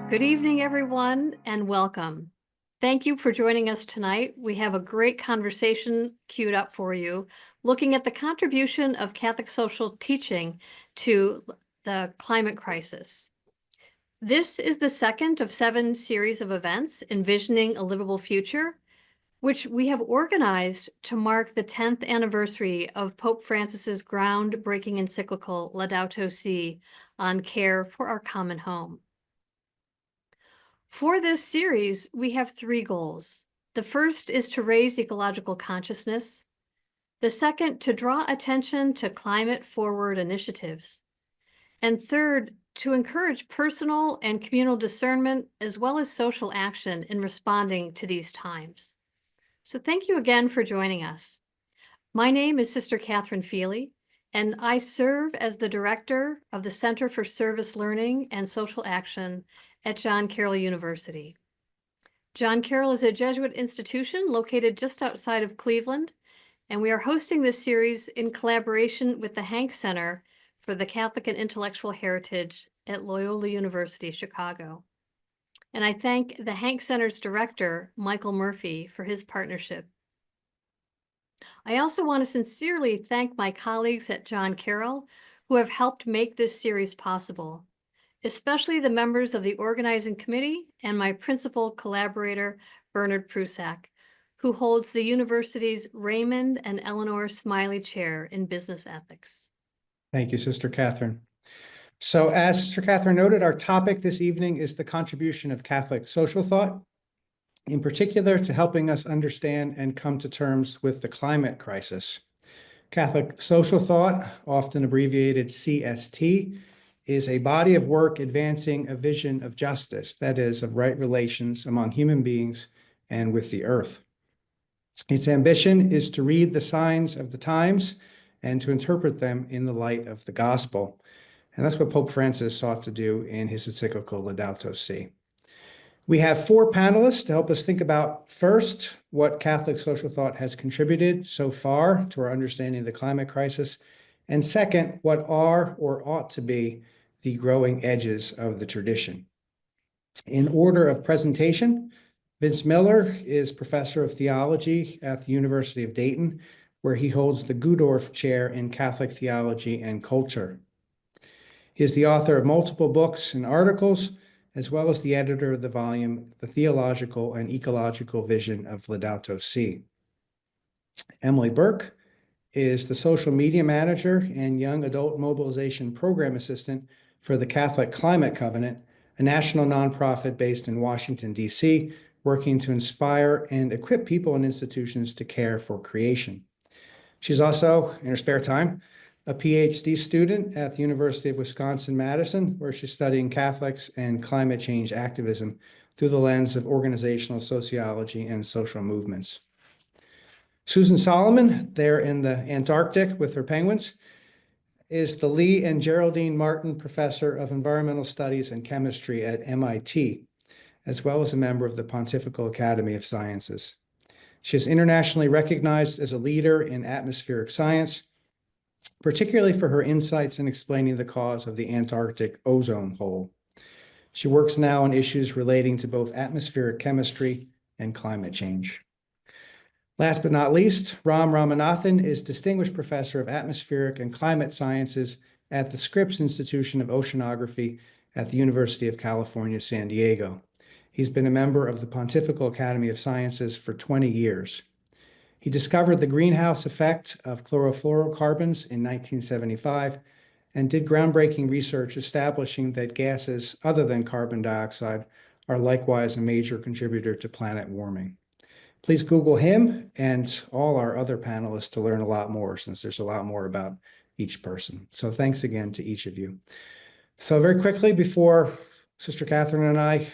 Good evening, everyone, and welcome. Thank you for joining us tonight. We have a great conversation queued up for you, looking at the contribution of Catholic social teaching to the climate crisis. This is the second of 7 series of events, Envisioning a Livable Future, which we have organized to mark the 10th anniversary of Pope Francis's groundbreaking encyclical Laudato Si on care for our common home. For this series, we have 3 goals. The first is to raise ecological consciousness. The second, to draw attention to climate-forward initiatives. And third, to encourage personal and communal discernment as well as social action in responding to these times. So thank you again for joining us. My name is Sister Catherine Feely, and I serve as the director of the Center for Service Learning and Social Action at John Carroll University. John Carroll is a Jesuit institution located just outside of Cleveland, and we are hosting this series in collaboration with the Hank Center for the Catholic and Intellectual Heritage at Loyola University, Chicago. And I thank the Hank Center's director, Michael Murphy, for his partnership. I also want to sincerely thank my colleagues at John Carroll who have helped make this series possible, especially the members of the organizing committee and my principal collaborator, Bernard Prusak, who holds the university's Raymond and Eleanor Smiley Chair in Business Ethics. Thank you, Sister Catherine. So as Sister Catherine noted, our topic this evening is the contribution of Catholic social thought, in particular to helping us understand and come to terms with the climate crisis. Catholic social thought, often abbreviated CST, is a body of work advancing a vision of justice, that is, of right relations among human beings and with the earth. Its ambition is to read the signs of the times and to interpret them in the light of the gospel. And that's what Pope Francis sought to do in his encyclical Laudato Si. We have 4 panelists to help us think about, first, what Catholic social thought has contributed so far to our understanding of the climate crisis, and second, what are or ought to be the growing edges of the tradition. In order of presentation, Vince Miller is professor of theology at the University of Dayton, where he holds the Gudorf Chair in Catholic Theology and Culture. He is the author of multiple books and articles, as well as the editor of the volume, The Theological and Ecological Vision of Laudato Si. Emily Burke is the social media manager and young adult mobilization program assistant for the Catholic Climate Covenant, a national nonprofit based in Washington, D.C., working to inspire and equip people and institutions to care for creation. She's also, in her spare time, a PhD student at the University of Wisconsin-Madison, where she's studying Catholics and climate change activism through the lens of organizational sociology and social movements. Susan Solomon, there in the Antarctic with her penguins, is the Lee and Geraldine Martin Professor of Environmental Studies and Chemistry at MIT, as well as a member of the Pontifical Academy of Sciences. She is internationally recognized as a leader in atmospheric science, particularly for her insights in explaining the cause of the Antarctic ozone hole. She works now on issues relating to both atmospheric chemistry and climate change. Last but not least, Ram Ramanathan is Distinguished Professor of Atmospheric and Climate Sciences at the Scripps Institution of Oceanography at the University of California, San Diego. He's been a member of the Pontifical Academy of Sciences for 20 years. He discovered the greenhouse effect of chlorofluorocarbons in 1975 and did groundbreaking research establishing that gases other than carbon dioxide are likewise a major contributor to planet warming. Please Google him and all our other panelists to learn a lot more, since there's a lot more about each person. So thanks again to each of you. So very quickly, before Sister Catherine and I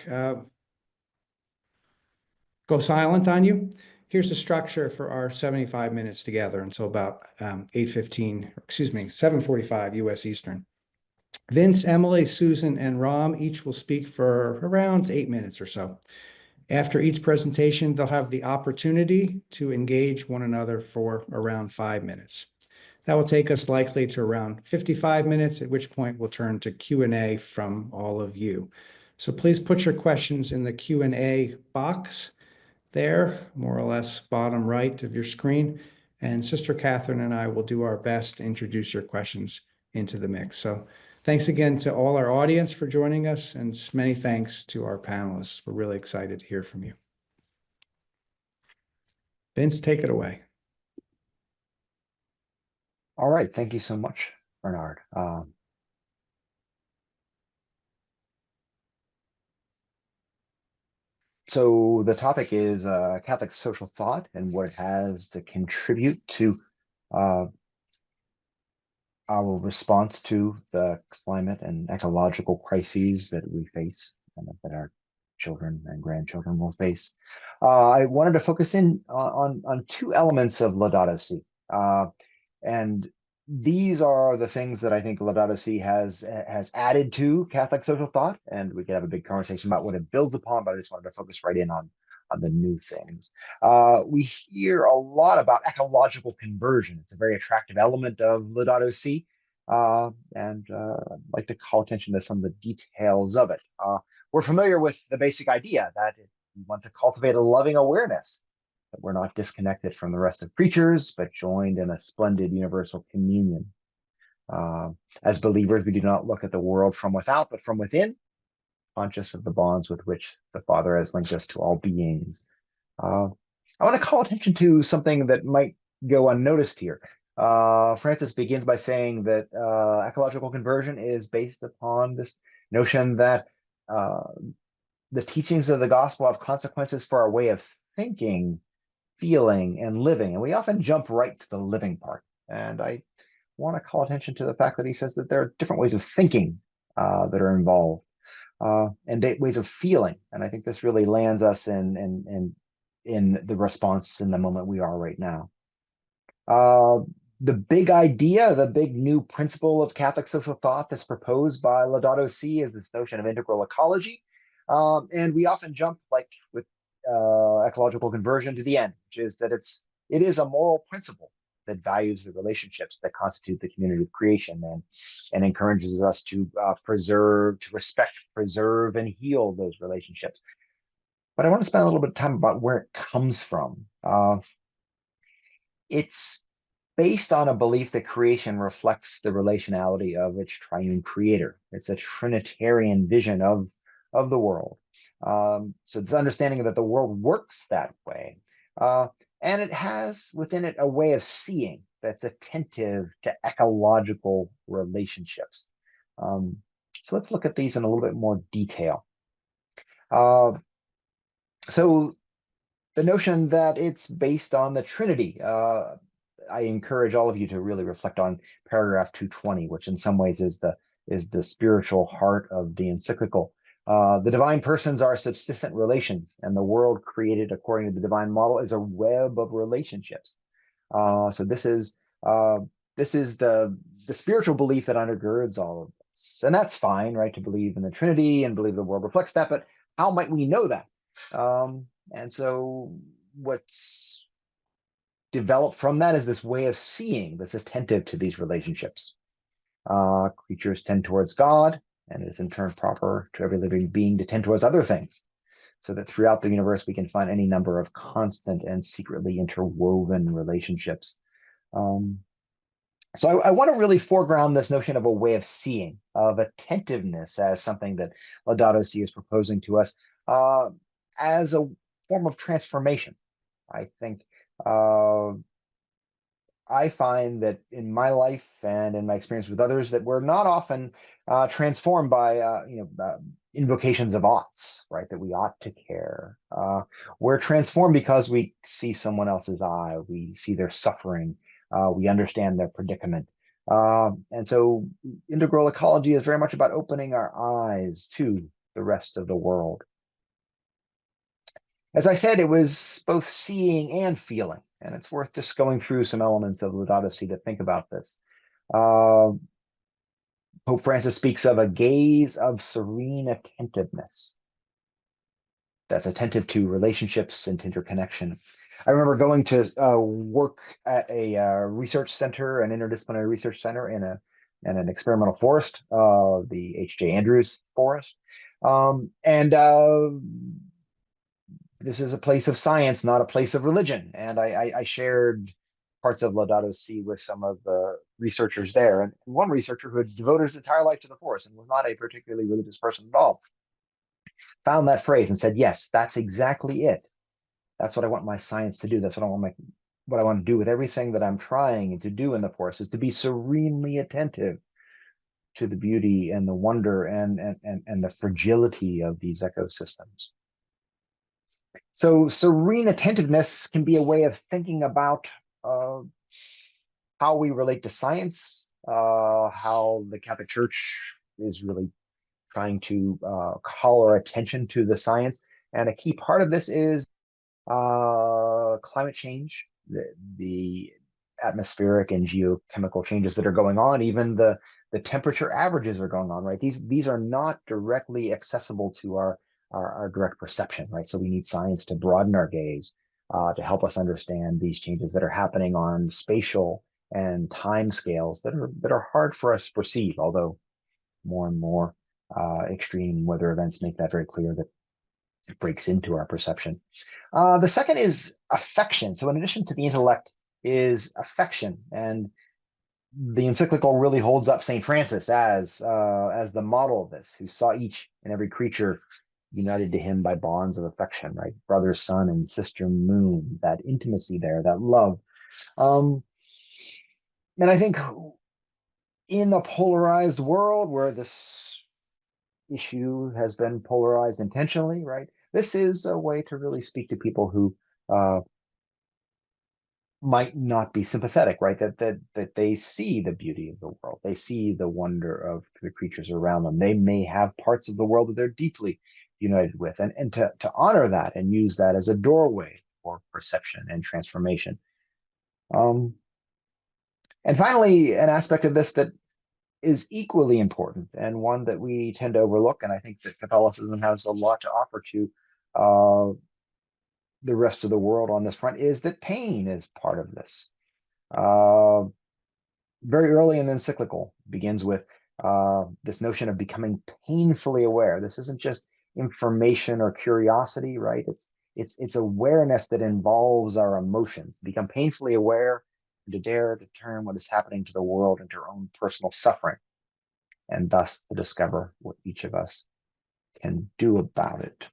go silent on you, here's the structure for our 75 minutes together until about 7:45 U.S. Eastern. Vince, Emily, Susan, and Ram each will speak for around 8 minutes or so. After each presentation, they'll have the opportunity to engage one another for around 5 minutes. That will take us likely to around 55 minutes, at which point we'll turn to Q&A from all of you. So please put your questions in the Q&A box there, more or less bottom right of your screen. And Sister Catherine and I will do our best to introduce your questions into the mix. So thanks again to all our audience for joining us, and many thanks to our panelists. We're really excited to hear from you. Vince, take it away. All right, thank you so much, Bernard. So the topic is Catholic social thought and what it has to contribute to uh, our response to the climate and ecological crises that we face and that our children and grandchildren will face. I wanted to focus in on two elements of Laudato Si. And these are the things that I think Laudato Si has added to Catholic social thought, and we could have a big conversation about what it builds upon, but I just wanted to focus right in on the new things. We hear a lot about ecological conversion. It's a very attractive element of Laudato Si, and I'd like to call attention to some of the details of it. We're familiar with the basic idea that we want to cultivate a loving awareness, that we're not disconnected from the rest of creatures, but joined in a splendid universal communion. As believers, we do not look at the world from without, but from within, conscious of the bonds with which the Father has linked us to all beings. I want to call attention to something that might go unnoticed here. Francis begins by saying that ecological conversion is based upon this notion that the teachings of the gospel have consequences for our way of thinking, feeling, and living. And we often jump right to the living part. And I want to call attention to the fact that he says that there are different ways of thinking that are involved, and ways of feeling. And I think this really lands us in the response in the moment we are right now. The big idea, the big new principle of Catholic social thought that's proposed by Laudato Si is this notion of integral ecology. And we often jump, like with ecological conversion, to the end, which is that it is a moral principle that values the relationships that constitute the community of creation, and encourages us to preserve, to respect, preserve, and heal those relationships. But I want to spend a little bit of time about where it comes from. It's based on a belief that creation reflects the relationality of its triune creator. It's a Trinitarian vision of the world. So this understanding that the world works that way. And it has within it a way of seeing that's attentive to ecological relationships. So let's look at these in a little bit more detail. So the notion that it's based on the Trinity. I encourage all of you to really reflect on paragraph 220, which in some ways is the spiritual heart of the encyclical. The divine persons are subsistent relations, and the world created according to the divine model is a web of relationships. So this is the spiritual belief that undergirds all of this, and that's fine, right? To believe in the Trinity and believe the world reflects that, but how might we know that? And so what's developed from that is this way of seeing that's attentive to these relationships. Creatures tend towards God, and it is in turn proper to every living being to tend towards other things, so that throughout the universe we can find any number of constant and secretly interwoven relationships. So I want to really foreground this notion of a way of seeing, of attentiveness, as something that Laudato Si is proposing to us as a form of transformation. I think I find that in my life and in my experience with others that we're not often transformed by invocations of oughts, right? That we ought to care. We're transformed because we see someone else's eye, we see their suffering, we understand their predicament. And so integral ecology is very much about opening our eyes to the rest of the world. As I said, it was both seeing and feeling, and it's worth just going through some elements of Laudato Si to think about this. Pope Francis speaks of a gaze of serene attentiveness that's attentive to relationships and interconnection. I remember going to work at a research center, an interdisciplinary research center in an experimental forest, the H.J. Andrews Forest. And this is a place of science, not a place of religion. And I shared parts of Laudato Si with some of the researchers there. And one researcher who had devoted his entire life to the forest and was not a particularly religious person at all found that phrase and said, yes, that's exactly it. That's what I want my science to do. That's what I want to do with everything that I'm trying to do in the forest, is to be serenely attentive to the beauty and the wonder and the fragility of these ecosystems. So serene attentiveness can be a way of thinking about how we relate to science, how the Catholic Church is really trying to call our attention to the science. And a key part of this is climate change, the atmospheric and geochemical changes that are going on, even the temperature averages are going on, right? These are not directly accessible to our direct perception, right? So we need science to broaden our gaze, to help us understand these changes that are happening on spatial and time scales that are hard for us to perceive, although more and more extreme weather events make that very clear that it breaks into our perception. The second is affection. So in addition to the intellect is affection, and the encyclical really holds up St. Francis as the model of this, who saw each and every creature united to him by bonds of affection, right? Brother, sun, and sister, moon, that intimacy there, that love. And I think in the polarized world where this issue has been polarized intentionally, right? This is a way to really speak to people who might not be sympathetic, right? That they see the beauty of the world, they see the wonder of the creatures around them. They may have parts of the world that they're deeply united with, and to honor that and use that as a doorway for perception and transformation. And finally, an aspect of this that is equally important and one that we tend to overlook, and I think that Catholicism has a lot to offer to the rest of the world on this front, is that pain is part of this. Very early in the encyclical begins with this notion of becoming painfully aware. This isn't just information or curiosity, right? It's awareness that involves our emotions. Become painfully aware, and to dare to turn what is happening to the world into our own personal suffering, and thus to discover what each of us can do about it.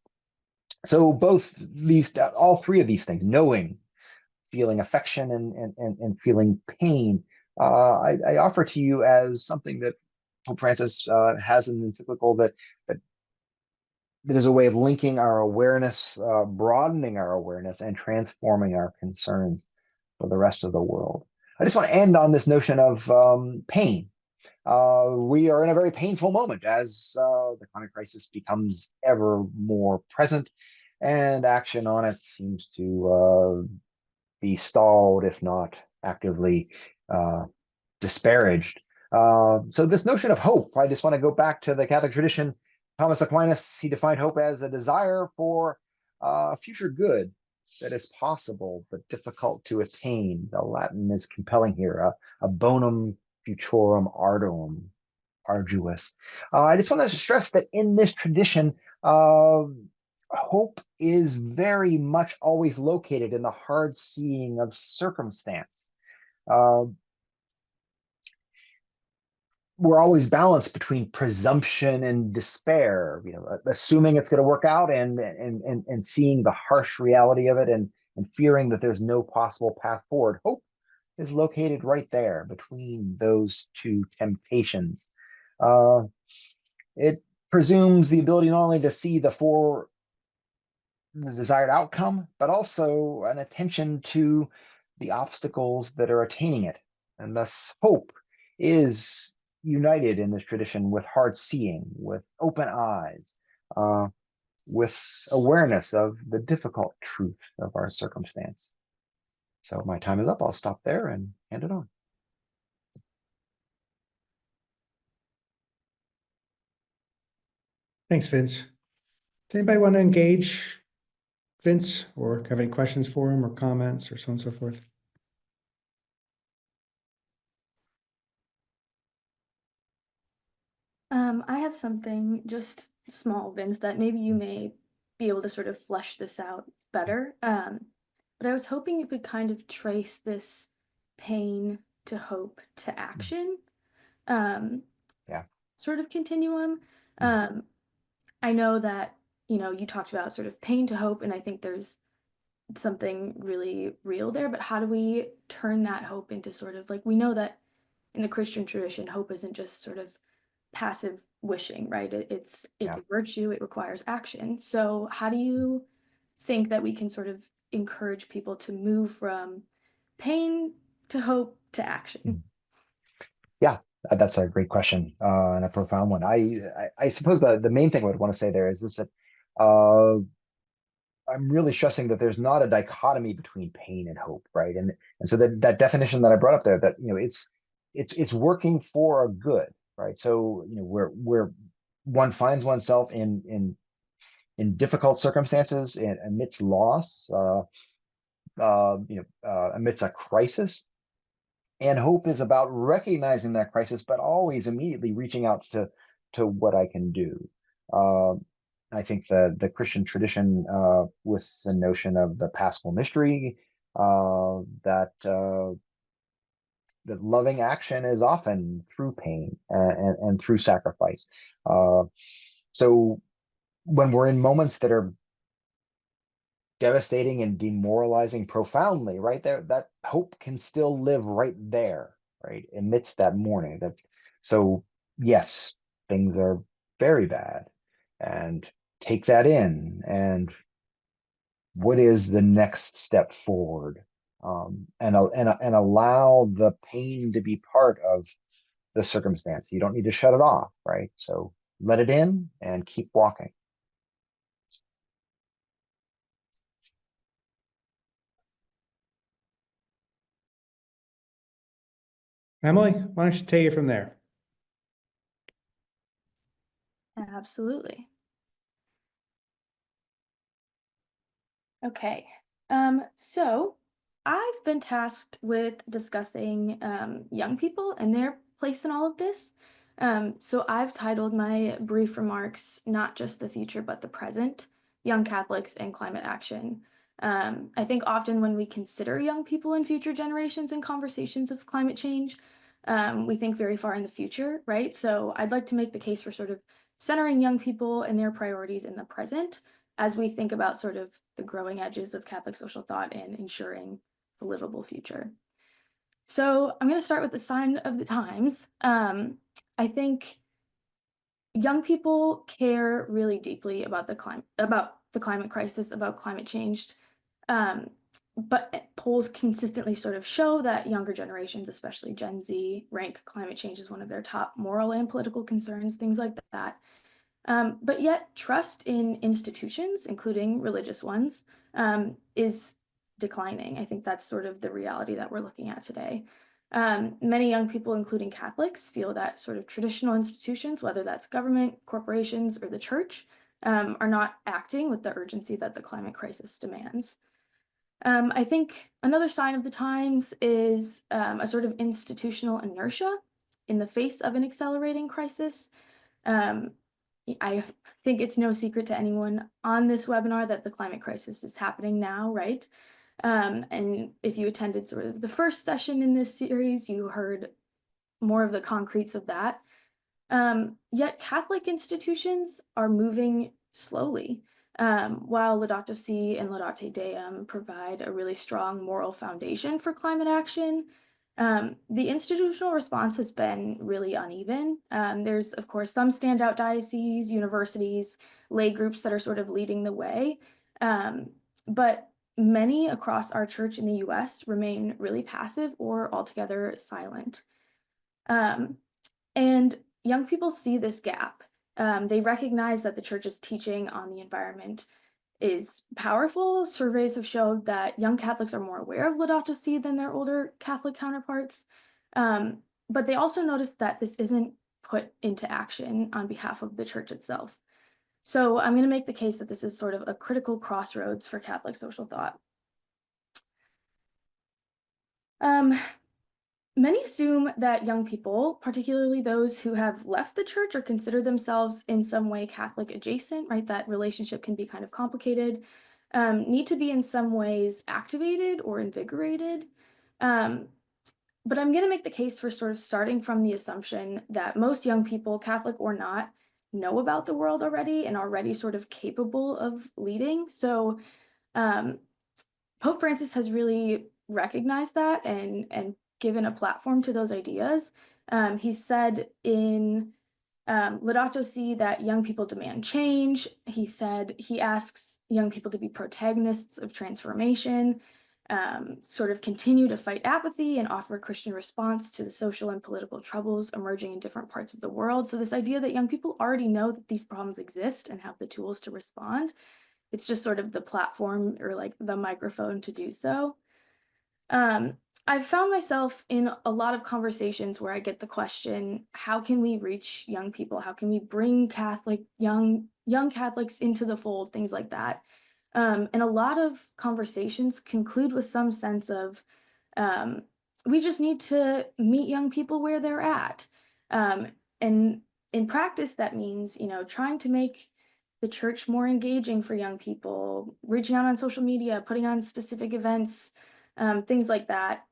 So all three of these things, knowing, feeling affection, and feeling pain, I offer to you as something that Pope Francis has in the encyclical that is a way of linking our awareness, broadening our awareness, and transforming our concerns for the rest of the world. I just want to end on this notion of pain. We are in a very painful moment as the climate crisis becomes ever more present, and action on it seems to be stalled, if not actively disparaged. So this notion of hope, I just want to go back to the Catholic tradition. Thomas Aquinas, he defined hope as a desire for future good that is possible but difficult to attain. The Latin is compelling here, a bonum futurum arduum, arduous. I just want to stress that in this tradition, hope is very much always located in the hard seeing of circumstance. We're always balanced between presumption and despair, assuming it's going to work out, and seeing the harsh reality of it, and fearing that there's no possible path forward. Hope is located right there between those two temptations. It presumes the ability not only to see the desired outcome, but also an attention to the obstacles that are attaining it. And thus hope is united in this tradition with hard seeing, with open eyes, with awareness of the difficult truth of our circumstance. So my time is up. I'll stop there and hand it on. Thanks, Vince. Does anybody want to engage Vince or have any questions for him or comments or so on and so forth? I have something just small, Vince, that maybe you may be able to sort of flesh this out better. But I was hoping you could kind of trace this pain to hope to action, um, Yeah. sort of continuum. Um, I know that, you talked about sort of pain to hope, and I think there's something really real there, but how do we turn that hope into sort of like, we know that in the Christian tradition, hope isn't just sort of passive wishing, right? It's Yeah. a virtue, it requires action. So how do you think that we can sort of encourage people to move from pain to hope to action? Yeah, that's a great question, and a profound one. I suppose the main thing I would want to say there is this, that uh, I'm really stressing that there's not a dichotomy between pain and hope, right? And so that definition that I brought up there, that it's working for a good, right? So where one finds oneself in difficult circumstances and amidst loss, amidst a crisis. And hope is about recognizing that crisis, but always immediately reaching out to what I can do. Uh, I think the Christian tradition, with the notion of the Paschal mystery, that loving action is often through pain and through sacrifice. Uh, so when we're in moments that are devastating and demoralizing profoundly, right there, that hope can still live right there, right amidst that mourning. That's so, yes, things are very bad, and take that in, and what is the next step forward, and allow the pain to be part of the circumstance. You don't need to shut it off, right? So let it in and keep walking. Emily, why don't you take it from there? Absolutely. Okay. So I've been tasked with discussing young people and their place in all of this. So I've titled my brief remarks, Not Just the Future, but the Present, Young Catholics and Climate Action. I think often when we consider young people and future generations in conversations of climate change, we think very far in the future, right? So I'd like to make the case for sort of centering young people and their priorities in the present as we think about sort of the growing edges of Catholic social thought and ensuring a livable future. So I'm going to start with the sign of the times. I think young people care really deeply about the climate crisis, about climate change. But polls consistently sort of show that younger generations, especially Gen Z, rank climate change as one of their top moral and political concerns, things like that. But yet, trust in institutions, including religious ones, is declining. I think that's sort of the reality that we're looking at today. Many young people, including Catholics, feel that sort of traditional institutions, whether that's government, corporations, or the church, are not acting with the urgency that the climate crisis demands. I think another sign of the times is a sort of institutional inertia in the face of an accelerating crisis. Um, I think it's no secret to anyone on this webinar that the climate crisis is happening now, right? And if you attended sort of the first session in this series, you heard more of the concretes of that. Yet Catholic institutions are moving slowly. While Laudato Si and Laudate Deum provide a really strong moral foundation for climate action, the institutional response has been really uneven. There's, of course, some standout dioceses, universities, lay groups that are sort of leading the way. But many across our church in the US remain really passive or altogether silent. And young people see this gap. They recognize that the church's teaching on the environment is powerful. Surveys have showed that young Catholics are more aware of Laudato Si than their older Catholic counterparts. But they also notice that this isn't put into action on behalf of the church itself. So I'm going to make the case that this is sort of a critical crossroads for Catholic social thought. Many assume that young people, particularly those who have left the church or consider themselves in some way Catholic adjacent, right? That relationship can be kind of complicated, need to be in some ways activated or invigorated. But I'm going to make the case for sort of starting from the assumption that most young people, Catholic or not, know about the world already and already sort of capable of leading. So Pope Francis has really recognized that and given a platform to those ideas. He said in Laudato Si that young people demand change. He said he asks young people to be protagonists of transformation, sort of continue to fight apathy and offer a Christian response to the social and political troubles emerging in different parts of the world. So this idea that young people already know that these problems exist and have the tools to respond, it's just sort of the platform or like the microphone to do so. I've found myself in a lot of conversations where I get the question, how can we reach young people? How can we bring young Catholics into the fold, things like that. And a lot of conversations conclude with some sense of, we just need to meet young people where they're at. And in practice, that means, trying to make the church more engaging for young people, reaching out on social media, putting on specific events, things like that,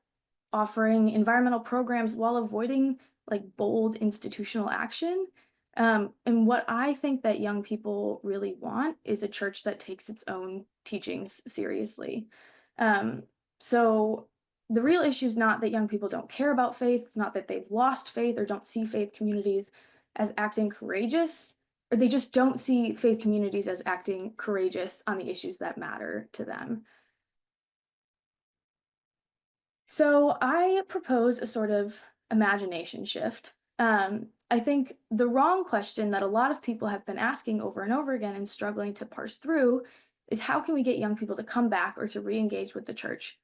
offering environmental programs while avoiding like bold institutional action. And what I think that young people really want is a church that takes its own teachings seriously. So the real issue is not that young people don't care about faith. It's not that they've lost faith or don't see faith communities as acting courageous, or they just don't see faith communities as acting courageous on the issues that matter to them. So I propose a sort of imagination shift. I think the wrong question that a lot of people have been asking over and over again and struggling to parse through is how can we get young people to come back or to re-engage with the church?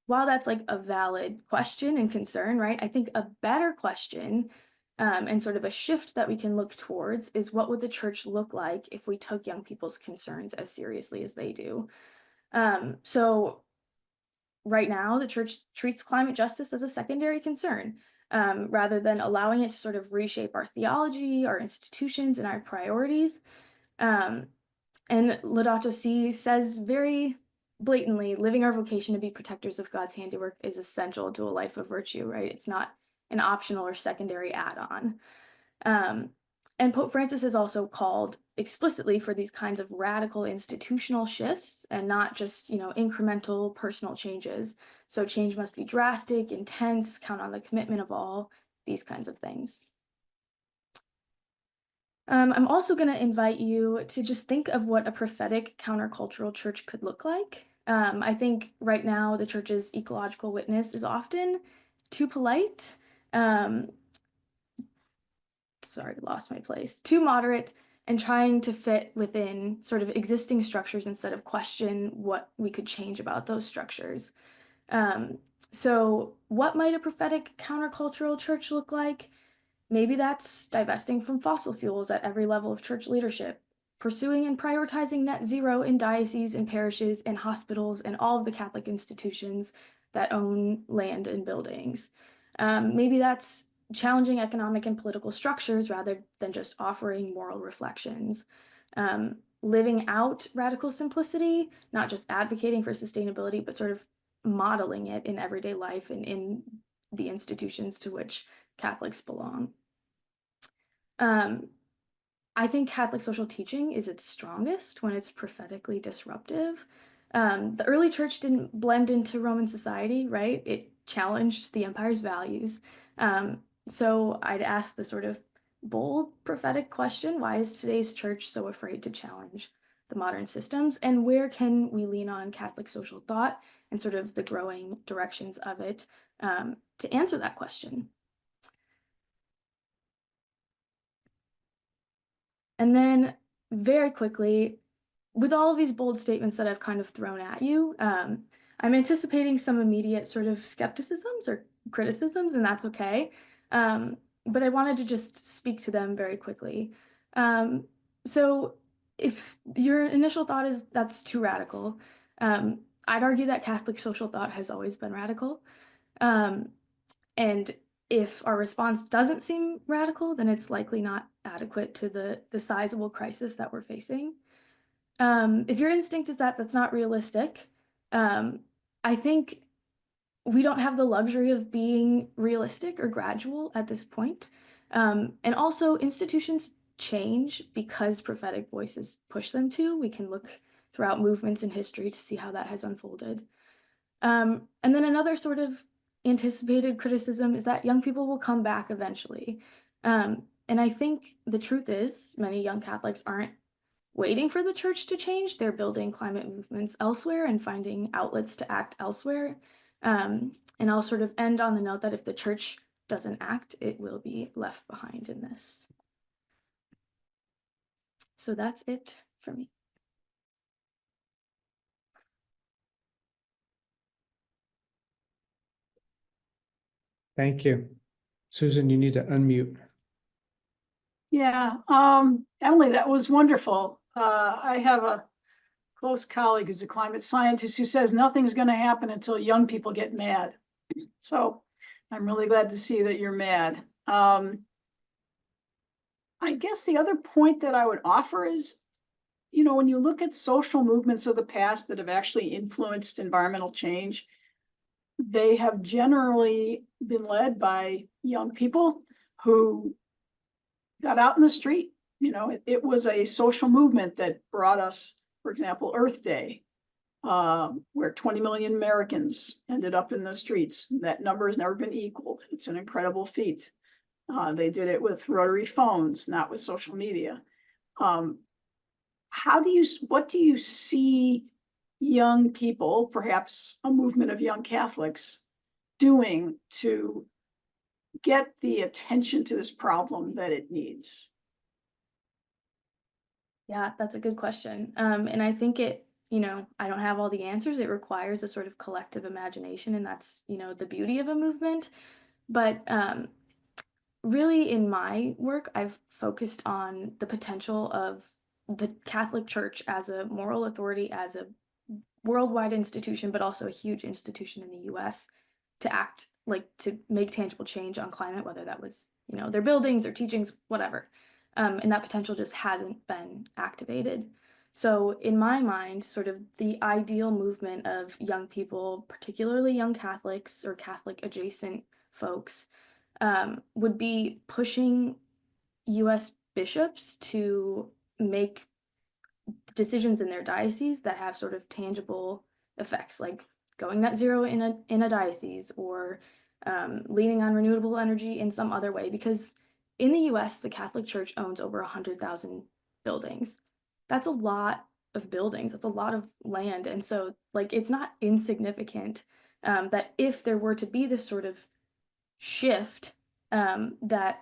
While that's like a valid question and concern, right? I think a better question and sort of a shift that we can look towards is what would the church look like if we took young people's concerns as seriously as they do? So right now, the church treats climate justice as a secondary concern, rather than allowing it to sort of reshape our theology, our institutions, and our priorities. And Laudato Si says very blatantly, living our vocation to be protectors of God's handiwork is essential to a life of virtue, right? It's not an optional or secondary add-on. And Pope Francis has also called explicitly for these kinds of radical institutional shifts and not just, incremental personal changes. So change must be drastic, intense, count on the commitment of all, these kinds of things. I'm also going to invite you to just think of what a prophetic countercultural church could look like. I think right now the church's ecological witness is often too polite. Sorry, lost my place. Too moderate and trying to fit within sort of existing structures instead of question what we could change about those structures. So what might a prophetic countercultural church look like? Maybe that's divesting from fossil fuels at every level of church leadership, pursuing and prioritizing net zero in dioceses and parishes and hospitals and all of the Catholic institutions that own land and buildings. Maybe that's challenging economic and political structures rather than just offering moral reflections. Living out radical simplicity, not just advocating for sustainability, but sort of modeling it in everyday life and in the institutions to which Catholics belong. I think Catholic social teaching is its strongest when it's prophetically disruptive. The early church didn't blend into Roman society, right? It challenged the empire's values. So I'd ask the sort of bold prophetic question, why is today's church so afraid to challenge the modern systems? And where can we lean on Catholic social thought and sort of the growing directions of it to answer that question? And then very quickly, with all of these bold statements that I've kind of thrown at you, I'm anticipating some immediate sort of skepticisms or criticisms, and that's okay. But I wanted to just speak to them very quickly. So if your initial thought is that's too radical, I'd argue that Catholic social thought has always been radical. And if our response doesn't seem radical, then it's likely not adequate to the sizable crisis that we're facing. If your instinct is that that's not realistic, I think we don't have the luxury of being realistic or gradual at this point. And also, institutions change because prophetic voices push them to. We can look throughout movements in history to see how that has unfolded. And then another sort of anticipated criticism is that young people will come back eventually. And I think the truth is, many young Catholics aren't waiting for the church to change. They're building climate movements elsewhere and finding outlets to act elsewhere. And I'll sort of end on the note that if the church doesn't act, it will be left behind in this. So that's it for me. Thank you. Susan, you need to unmute. Yeah, Emily, that was wonderful. I have a close colleague who's a climate scientist who says nothing's going to happen until young people get mad. So I'm really glad to see that you're mad. I guess the other point that I would offer is, you know, when you look at social movements of the past that have actually influenced environmental change, they have generally been led by young people who got out in the street. You know, it was a social movement that brought us, for example, Earth Day, where 20 million Americans ended up in the streets. That number has never been equaled. It's an incredible feat. They did it with rotary phones, not with social media. What do you see young people, perhaps a movement of young Catholics, doing to get the attention to this problem that it needs? Yeah, that's a good question. And I think it, you know, I don't have all the answers. It requires a sort of collective imagination, and that's, you know, the beauty of a movement. But really, in my work, I've focused on the potential of the Catholic Church as a moral authority, as a worldwide institution, but also a huge institution in the US to act, like, to make tangible change on climate, whether that was, you know, their buildings, their teachings, whatever. And that potential just hasn't been activated. So in my mind, sort of the ideal movement of young people, particularly young Catholics or Catholic adjacent folks, would be pushing US bishops to make decisions in their diocese that have sort of tangible effects, like going net zero in a diocese, or leaning on renewable energy in some other way. Because in the US, the Catholic Church owns over 100,000 buildings. That's a lot of buildings. That's a lot of land. And so, like, it's not insignificant that if there were to be this sort of shift, that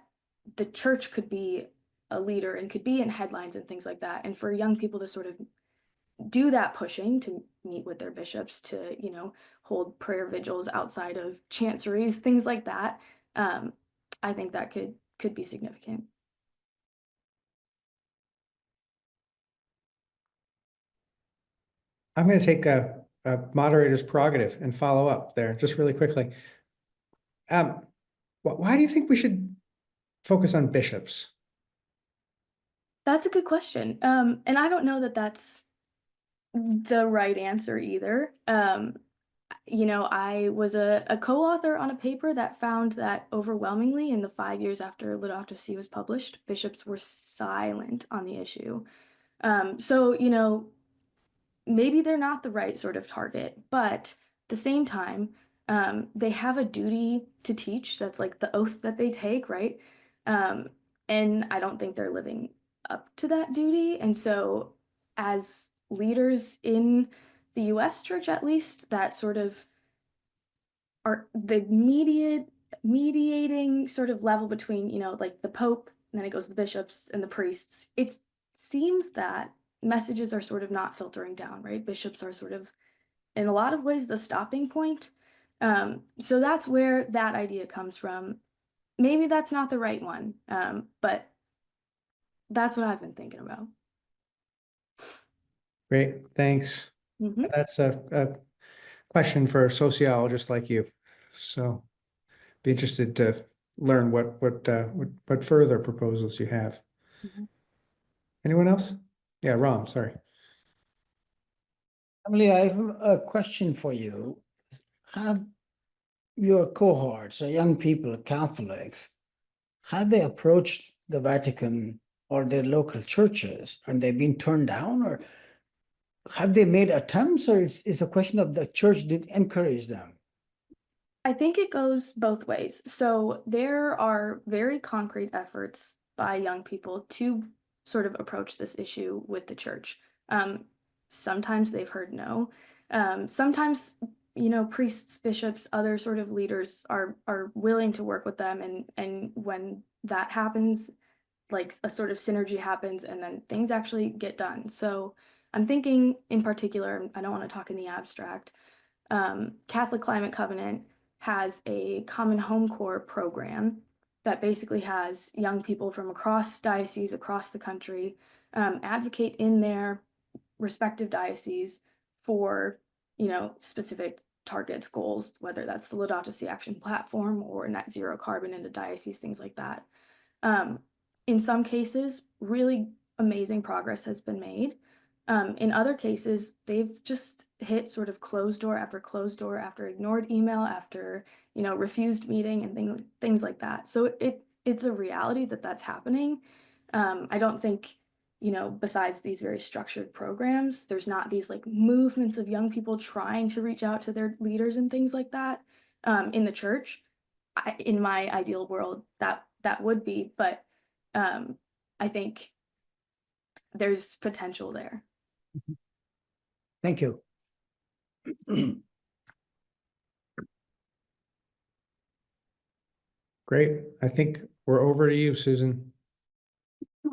the church could be a leader and could be in headlines and things like that. And for young people to sort of do that pushing, to meet with their bishops, to, you know, hold prayer vigils outside of chanceries, things like that, I think that could be significant. I'm going to take a moderator's prerogative and follow up there just really quickly. Why do you think we should focus on bishops? That's a good question. And I don't know that that's the right answer either. You know, I was a co-author on a paper that found that overwhelmingly in the 5 years after Laudato Si was published, bishops were silent on the issue. So, you know, maybe they're not the right sort of target, but at the same time, they have a duty to teach. That's like the oath that they take, right? And I don't think they're living up to that duty. And so, as leaders in the US church, at least, that sort of are the mediating sort of level between, you know, like the Pope, and then it goes to the bishops and the priests. It seems that messages are sort of not filtering down, right? Bishops are sort of, in a lot of ways, the stopping point. So that's where that idea comes from. Maybe that's not the right one, but that's what I've been thinking about. Great, thanks. Mhm. That's a question for a sociologist like you. So be interested to learn what further proposals you have. Mhm. Anyone else? Yeah, Ram, sorry. Emily, I have a question for you. Have your cohorts or young people, Catholics, have they approached the Vatican or their local churches and they've been turned down, or have they made attempts, or it's a question of the church did encourage them? I think it goes both ways. So there are very concrete efforts by young people to sort of approach this issue with the church. Sometimes they've heard no. Sometimes, priests, bishops, other sort of leaders are willing to work with them, and when that happens, like a sort of synergy happens, and then things actually get done. So I'm thinking in particular, I don't want to talk in the abstract. Catholic Climate Covenant has a Common Home Corps program that basically has young people from across dioceses across the country advocate in their respective dioceses for, specific targets, goals, whether that's the Laudato Si Action platform or net zero carbon in a diocese, things like that. In some cases, really amazing progress has been made. In other cases, they've just hit sort of closed door after ignored email, after, refused meeting and things like that. So it's a reality that's happening. I don't think, besides these very structured programs, there's not these like movements of young people trying to reach out to their leaders and things like that in the church. In my ideal world, that would be, but I think there's potential there. Thank you. Great. I think we're over to you, Susan.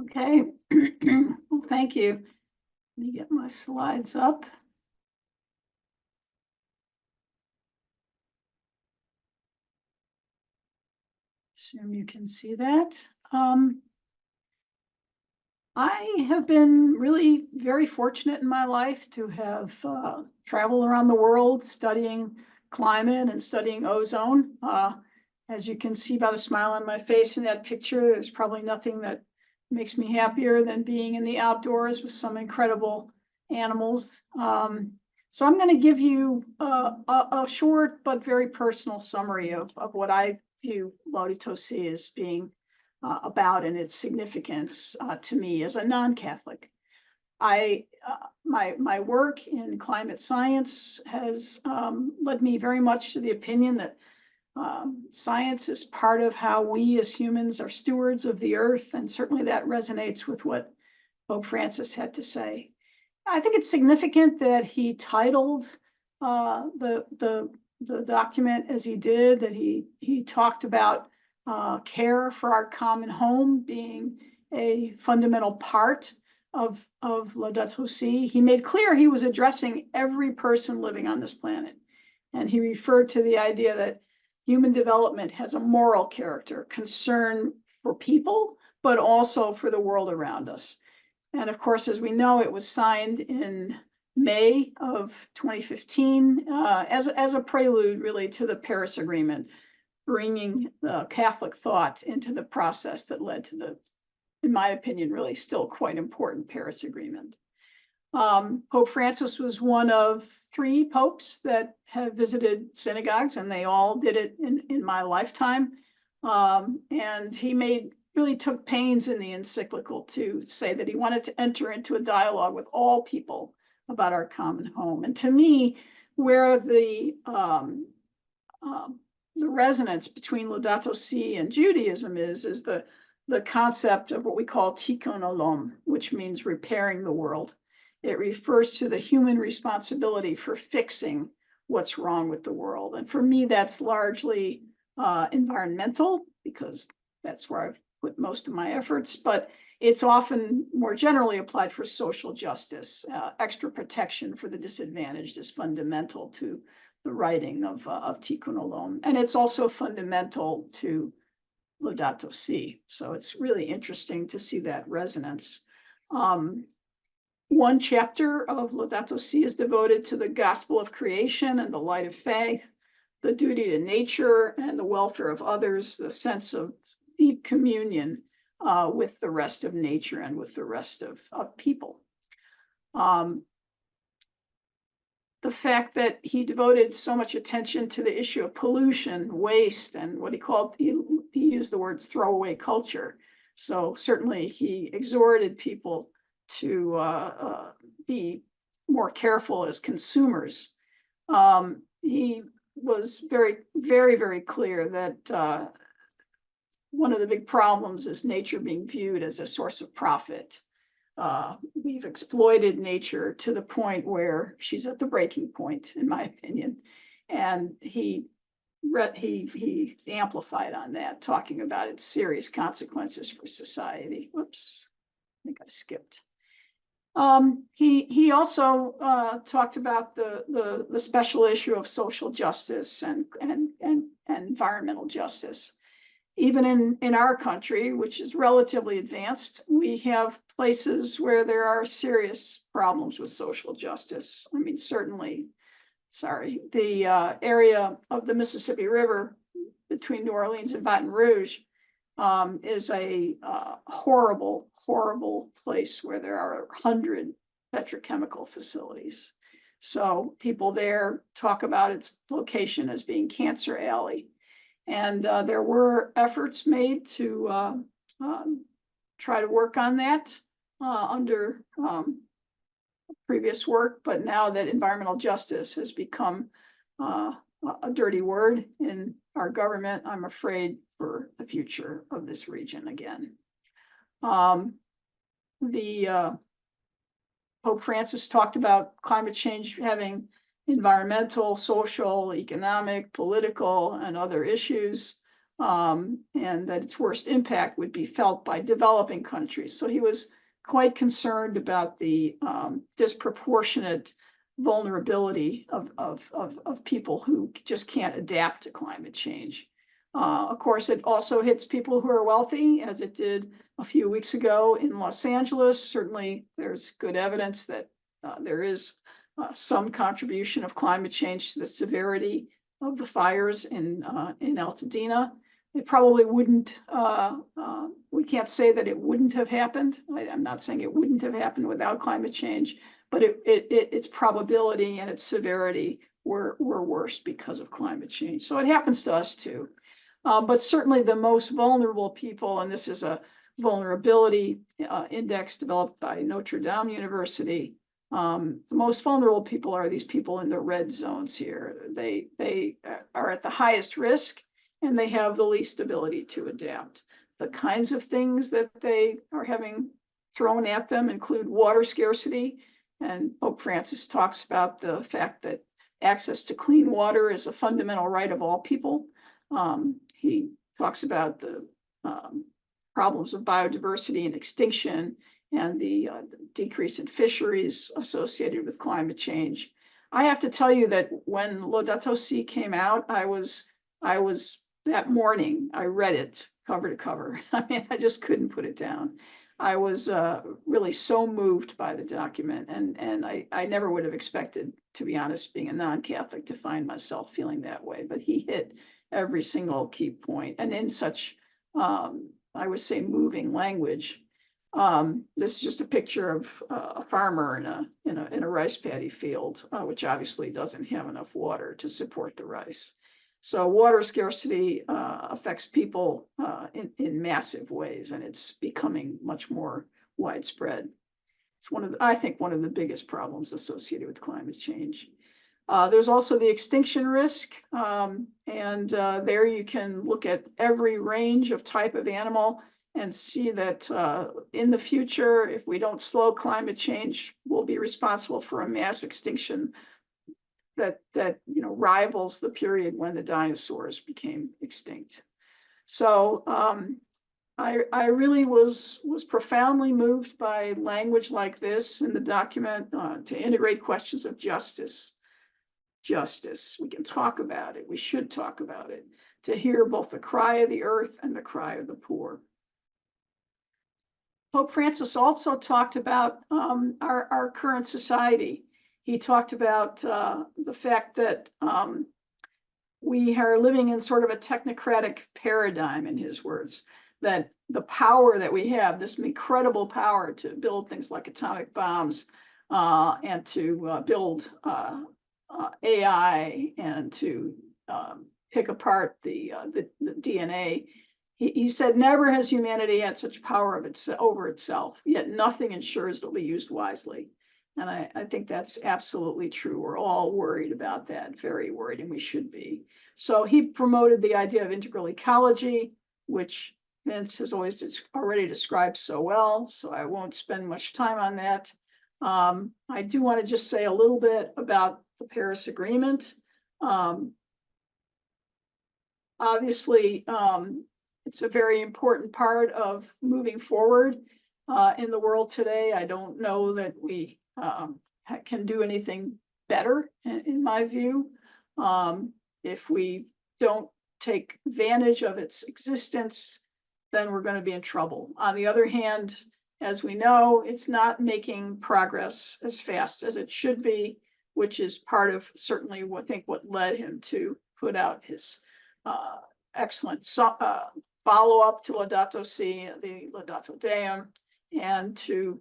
Okay, well, thank you. Let me get my slides up. Assume you can see that. I have been really very fortunate in my life to have traveled around the world studying climate and studying ozone. As you can see by the smile on my face in that picture, there's probably nothing that makes me happier than being in the outdoors with some incredible animals. So I'm going to give you a short but very personal summary of what I view Laudato Si as being about and its significance to me as a non-Catholic. My work in climate science has led me very much to the opinion that science is part of how we as humans are stewards of the earth, and certainly that resonates with what Pope Francis had to say. I think it's significant that he titled the document as he did, that he talked about care for our common home being a fundamental part of Laudato Si. He made clear he was addressing every person living on this planet. And he referred to the idea that human development has a moral character, concern for people, but also for the world around us. And of course, as we know, it was signed in May of 2015 as a prelude really to the Paris Agreement, bringing Catholic thought into the process that led to the, in my opinion, really still quite important Paris Agreement. Pope Francis was one of 3 popes that have visited synagogues, and they all did it in my lifetime. And he really took pains in the encyclical to say that he wanted to enter into a dialogue with all people about our common home. And to me, where the resonance between Laudato Si and Judaism is the concept of what we call tikkun olam, which means repairing the world. It refers to the human responsibility for fixing what's wrong with the world. And for me, that's largely environmental, because that's where I've put most of my efforts, but it's often more generally applied for social justice. Extra protection for the disadvantaged is fundamental to the writing of Tikkun Olam. And it's also fundamental to Laudato Si. So it's really interesting to see that resonance. One chapter of Laudato Si is devoted to the gospel of creation and the light of faith. the duty to nature and the welfare of others, the sense of deep communion with the rest of nature and with the rest of people. The fact that he devoted so much attention to the issue of pollution, waste, and what he used the words throwaway culture. So certainly he exhorted people to be more careful as consumers. He was very, very, very clear that one of the big problems is nature being viewed as a source of profit. We've exploited nature to the point where she's at the breaking point, in my opinion. And he amplified on that, talking about its serious consequences for society. Whoops, I think I skipped. He also talked about the special issue of social justice and environmental justice. Even in our country, which is relatively advanced, we have places where there are serious problems with social justice. I mean, certainly, the area of the Mississippi River between New Orleans and Baton Rouge is a horrible, horrible place where there are 100 petrochemical facilities. So people there talk about its location as being Cancer Alley. And there were efforts made to try to work on that under previous work, but now that environmental justice has become a dirty word in our government, I'm afraid for the future of this region again. Pope Francis talked about climate change having environmental, social, economic, political, and other issues, and that its worst impact would be felt by developing countries. So he was quite concerned about the disproportionate vulnerability of people who just can't adapt to climate change. Of course, it also hits people who are wealthy, as it did a few weeks ago in Los Angeles. Certainly, there's good evidence that there is some contribution of climate change to the severity of the fires in Altadena. It probably wouldn't, we can't say that it wouldn't have happened. I'm not saying it wouldn't have happened without climate change, but its probability and its severity were worse because of climate change. So it happens to us too. But certainly the most vulnerable people, and this is a vulnerability index developed by Notre Dame University, the most vulnerable people are these people in the red zones here. They are at the highest risk and they have the least ability to adapt. The kinds of things that they are having thrown at them include water scarcity. And Pope Francis talks about the fact that access to clean water is a fundamental right of all people. He talks about the problems of biodiversity and extinction and the decrease in fisheries associated with climate change. I have to tell you that when Laudato Si came out, I was that morning, I read it cover to cover. I mean, I just couldn't put it down. I was really so moved by the document, and I never would have expected, to be honest, being a non-Catholic, to find myself feeling that way. But he hit every single key point, and in such, I would say, moving language. This is just a picture of a farmer in a rice paddy field, which obviously doesn't have enough water to support the rice. So water scarcity affects people in massive ways, and it's becoming much more widespread. It's I think one of the biggest problems associated with climate change. There's also the extinction risk, and there you can look at every range of type of animal and see that in the future, if we don't slow climate change, we'll be responsible for a mass extinction that rivals the period when the dinosaurs became extinct. So I really was profoundly moved by language like this in the document to integrate questions of justice. We can talk about it. We should talk about it, to hear both the cry of the earth and the cry of the poor. Pope Francis also talked about our current society. He talked about the fact that we are living in sort of a technocratic paradigm, in his words, that the power that we have, this incredible power to build things like atomic bombs, and to build AI, and to pick apart the DNA. He said, never has humanity had such power over itself, yet nothing ensures it'll be used wisely. And I think that's absolutely true. We're all worried about that, very worried, and we should be. So he promoted the idea of integral ecology, which Vince has already described so well, so I won't spend much time on that. I do want to just say a little bit about the Paris Agreement. Obviously, it's a very important part of moving forward in the world today. I don't know that we can do anything better, in my view. If we don't take advantage of its existence, then we're going to be in trouble. On the other hand, as we know, it's not making progress as fast as it should be, which is part of certainly what led him to put out his excellent follow-up to Laudato Si, the Laudato Deum, and to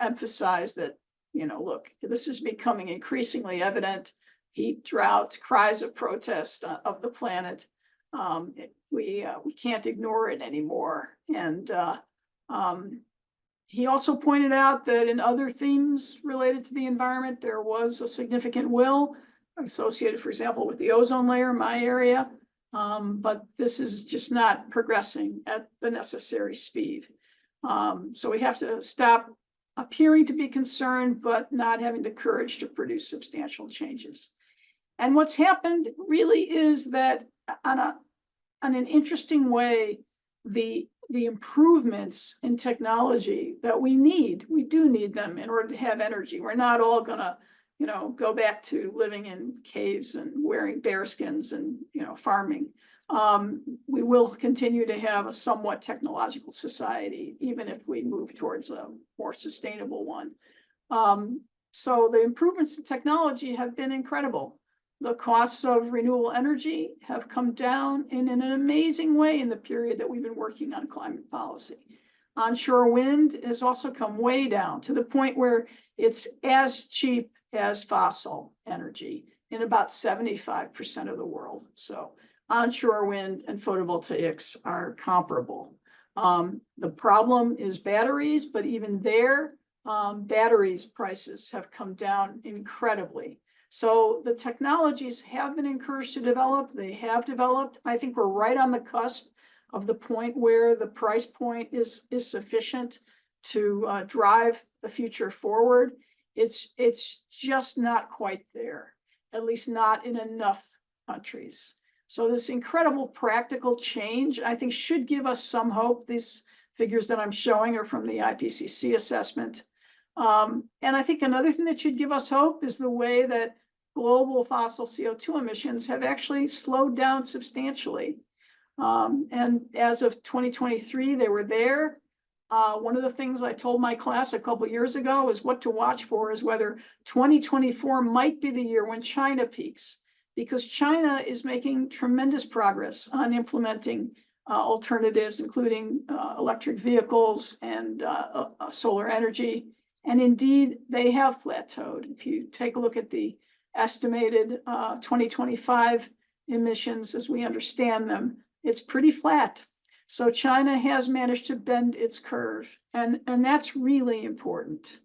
emphasize that, look, this is becoming increasingly evident. Heat, drought, cries of protest of the planet. We can't ignore it anymore. And he also pointed out that in other themes related to the environment, there was a significant will associated, for example, with the ozone layer, my area. But this is just not progressing at the necessary speed. So we have to stop appearing to be concerned, but not having the courage to produce substantial changes. And what's happened really is that on an interesting way, the improvements in technology that we do need them in order to have energy. We're not all gonna, go back to living in caves and wearing bearskins and, farming. We will continue to have a somewhat technological society, even if we move towards a more sustainable one. So the improvements in technology have been incredible. The costs of renewable energy have come down in an amazing way in the period that we've been working on climate policy. Onshore wind has also come way down to the point where it's as cheap as fossil energy in about 75% of the world. So onshore wind and photovoltaics are comparable. The problem is batteries, but even there, batteries prices have come down incredibly. So the technologies have been encouraged to develop. They have developed. I think we're right on the cusp of the point where the price point is sufficient to drive the future forward. It's just not quite there, at least not in enough countries. So this incredible practical change, I think, should give us some hope. These figures that I'm showing are from the IPCC assessment. And I think another thing that should give us hope is the way that global fossil CO2 emissions have actually slowed down substantially. And as of 2023, they were there. One of the things I told my class a couple of years ago is what to watch for is whether 2024 might be the year when China peaks, because China is making tremendous progress on implementing alternatives, including electric vehicles and solar energy. And indeed, they have plateaued. If you take a look at the estimated 2025 emissions as we understand them, it's pretty flat. So China has managed to bend its curve, and that's really important.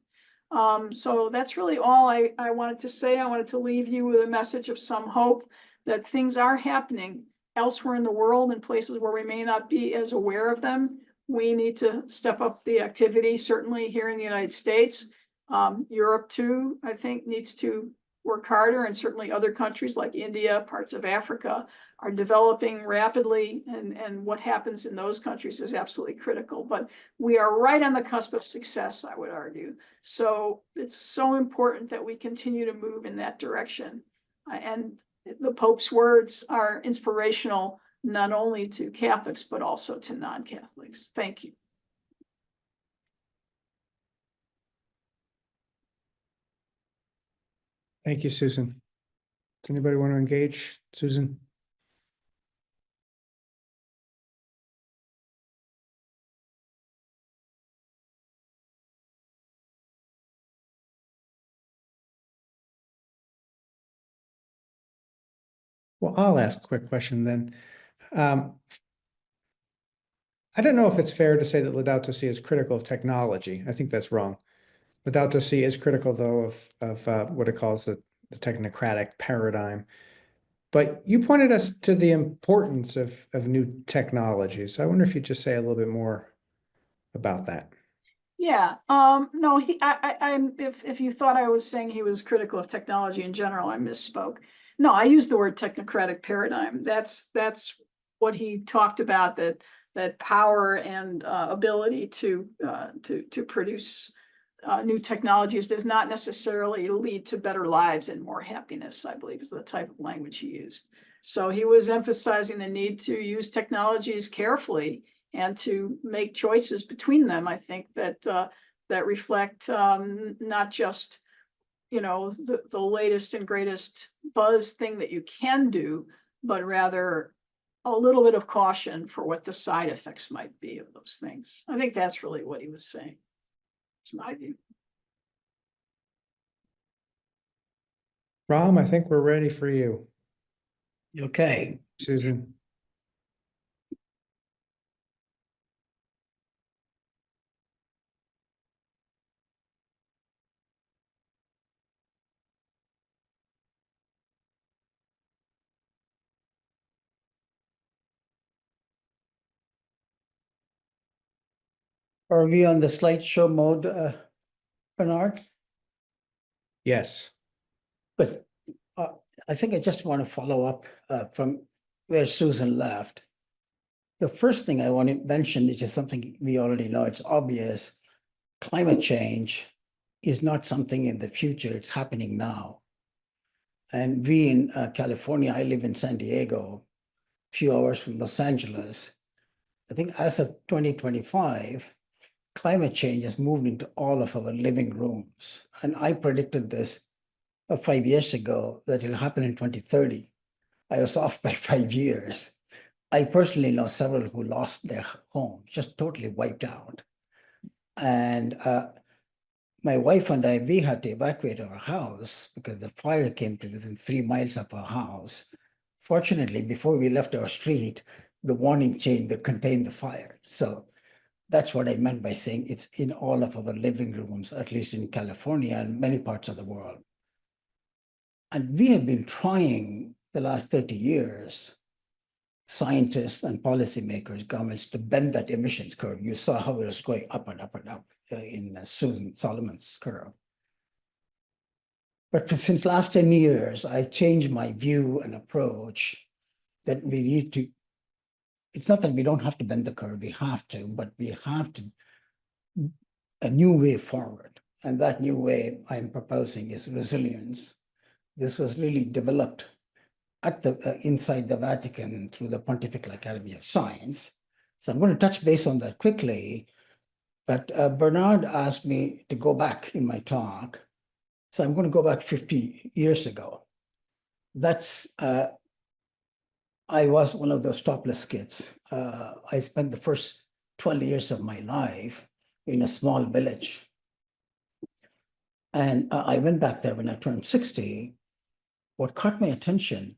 So that's really all I wanted to say. I wanted to leave you with a message of some hope that things are happening elsewhere in the world in places where we may not be as aware of them. We need to step up the activity, certainly here in the United States. Europe too, I think, needs to work harder, and certainly other countries like India, parts of Africa are developing rapidly, and what happens in those countries is absolutely critical. But we are right on the cusp of success, I would argue. So it's so important that we continue to move in that direction. And the Pope's words are inspirational, not only to Catholics, but also to non-Catholics. Thank you. Thank you, Susan. Does anybody want to engage? Susan? Well, I'll ask a quick question then. I don't know if it's fair to say that Laudato Si is critical of technology. I think that's wrong. Laudato Si is critical, though, of what it calls the technocratic paradigm. But you pointed us to the importance of new technologies. I wonder if you'd just say a little bit more about that. Yeah, no, if you thought I was saying he was critical of technology in general, I misspoke. No, I used the word technocratic paradigm. That's what he talked about, that power and ability to produce new technologies does not necessarily lead to better lives and more happiness, I believe is the type of language he used. So he was emphasizing the need to use technologies carefully and to make choices between them. I think that that reflect not just, you know, the latest and greatest buzz thing that you can do, but rather a little bit of caution for what the side effects might be of those things. I think that's really what he was saying. It's my view. Ram, I think we're ready for you. Okay, Susan. are we on the slideshow mode, Bernard? Yes. But I think I just want to follow up from where Susan left. The first thing I want to mention is just something we already know. It's obvious. Climate change is not something in the future. It's happening now. And we in California, I live in San Diego, a few hours from Los Angeles. I think as of 2025, climate change has moved into all of our living rooms. And I predicted this 5 years ago that it'll happen in 2030. I was off by 5 years. I personally know several who lost their homes, just totally wiped out. And my wife and I, we had to evacuate our house because the fire came to within 3 miles of our house. Fortunately, before we left our street, the warning chain that contained the fire. So that's what I meant by saying it's in all of our living rooms, at least in California and many parts of the world. And we have been trying the last 30 years, scientists and policymakers, governments, to bend that emissions curve. You saw how it was going up and up and up in Susan Solomon's curve. But since last 10 years, I've changed my view and approach that we need to, it's not that we don't have to bend the curve, we have to, but we have to, a new way forward. And that new way I'm proposing is resilience. This was really developed at the inside the Vatican through the Pontifical Academy of Science. So I'm going to touch base on that quickly, but Bernard asked me to go back in my talk. So I'm going to go back 50 years ago. That's, I was one of those topless kids. I spent the first 12 years of my life in a small village. And I went back there when I turned 60. What caught my attention,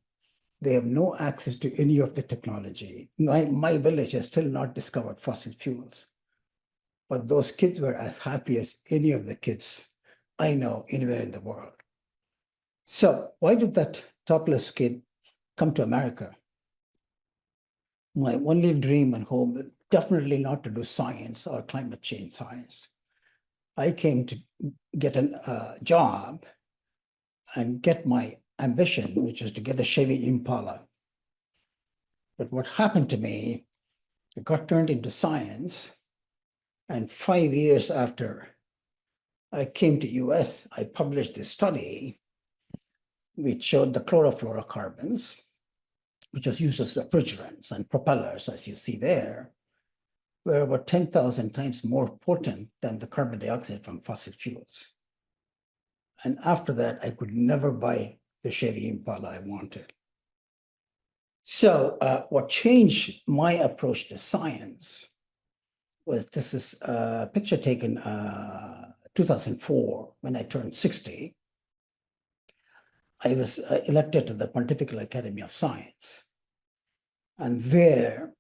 they have no access to any of the technology. My village has still not discovered fossil fuels. But those kids were as happy as any of the kids I know anywhere in the world. So why did that topless kid come to America? My only dream and hope, definitely not to do science or climate change science. I came to get a job and get my ambition, which is to get a Chevy Impala. But what happened to me, it got turned into science. And 5 years after I came to US, I published this study which showed the chlorofluorocarbons, which was used as refrigerants and propellers, as you see there, were about 10,000 times more potent than the carbon dioxide from fossil fuels. And after that, I could never buy the Chevy Impala I wanted. So what changed my approach to science was, this is a picture taken 2004 when I turned 60. I was elected to the Pontifical Academy of Science. And there,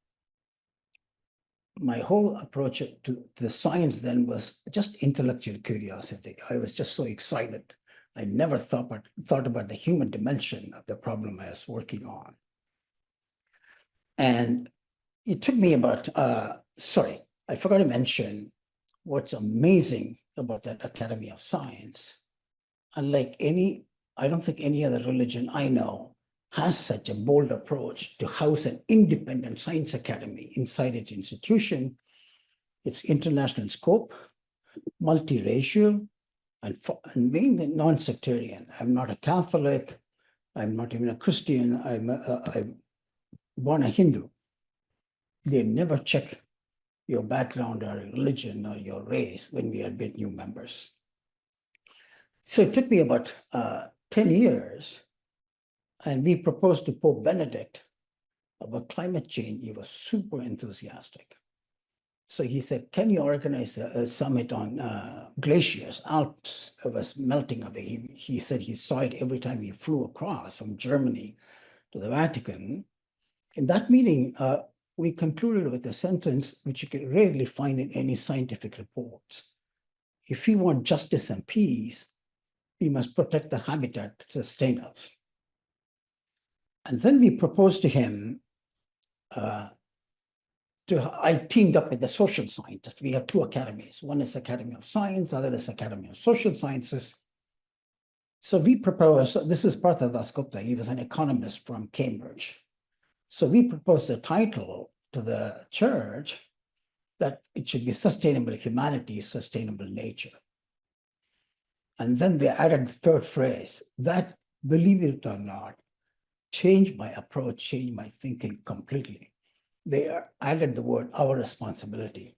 my whole approach to the science then was just intellectual curiosity. I was just so excited. I never thought about the human dimension of the problem I was working on. And it took me about, sorry, I forgot to mention what's amazing about that Academy of Science. Unlike I don't think any other religion I know has such a bold approach to house an independent science academy inside its institution. It's international in scope, multiracial, and mainly non-sectarian. I'm not a Catholic. I'm not even a Christian. I'm born a Hindu. They never check your background or religion or your race when we admit new members. So it took me about 10 years, and we proposed to Pope Benedict about climate change. He was super enthusiastic. So he said, can you organize a summit on glaciers? Alps was melting away. He said he saw it every time he flew across from Germany to the Vatican. In that meeting, we concluded with a sentence which you can rarely find in any scientific reports. If we want justice and peace, we must protect the habitat that sustains us. And then we proposed to him, I teamed up with the social scientists. We have two academies. One is Academy of Science, other is Academy of Social Sciences. So we proposed, this is Partha Dasgupta, he was an economist from Cambridge. So we proposed a title to the church that it should be Sustainable Humanity, Sustainable Nature. And then they added the third phrase that, believe it or not, changed my approach, changed my thinking completely. They added the word our responsibility.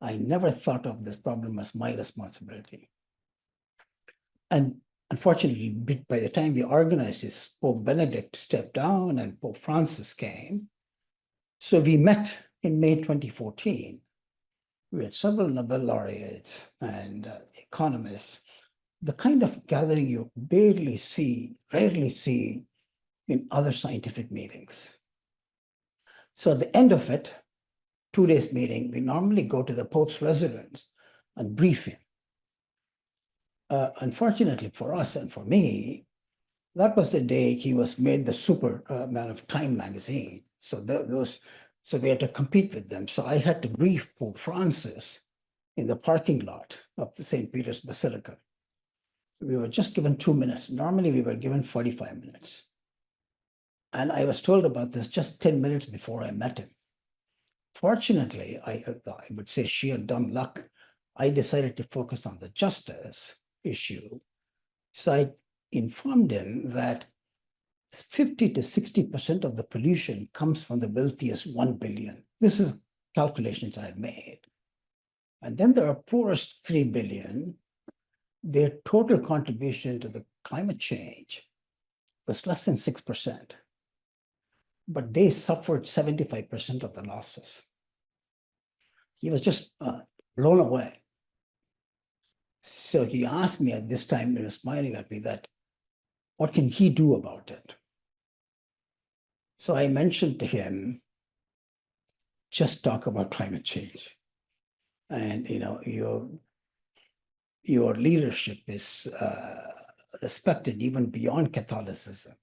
I never thought of this problem as my responsibility. And unfortunately, by the time we organized this, Pope Benedict stepped down and Pope Francis came. So we met in May 2014. We had several Nobel laureates and economists, the kind of gathering you rarely see in other scientific meetings. So at the end of it, 2 days meeting, we normally go to the Pope's residence and brief him. Unfortunately for us and for me, that was the day he was made the Superman of Time magazine. So so we had to compete with them. So I had to brief Pope Francis in the parking lot of the St. Peter's Basilica. We were just given 2 minutes. Normally we were given 45 minutes. And I was told about this just 10 minutes before I met him. Fortunately, I would say sheer dumb luck, I decided to focus on the justice issue. So I informed him that 50 to 60% of the pollution comes from the wealthiest 1 billion. This is calculations I've made. And then there are poorest 3 billion. Their total contribution to the climate change was less than 6%. But they suffered 75% of the losses. He was just blown away. So he asked me at this time, he was smiling at me, that what can he do about it? So I mentioned to him, just talk about climate change. And your leadership is respected even beyond Catholicism.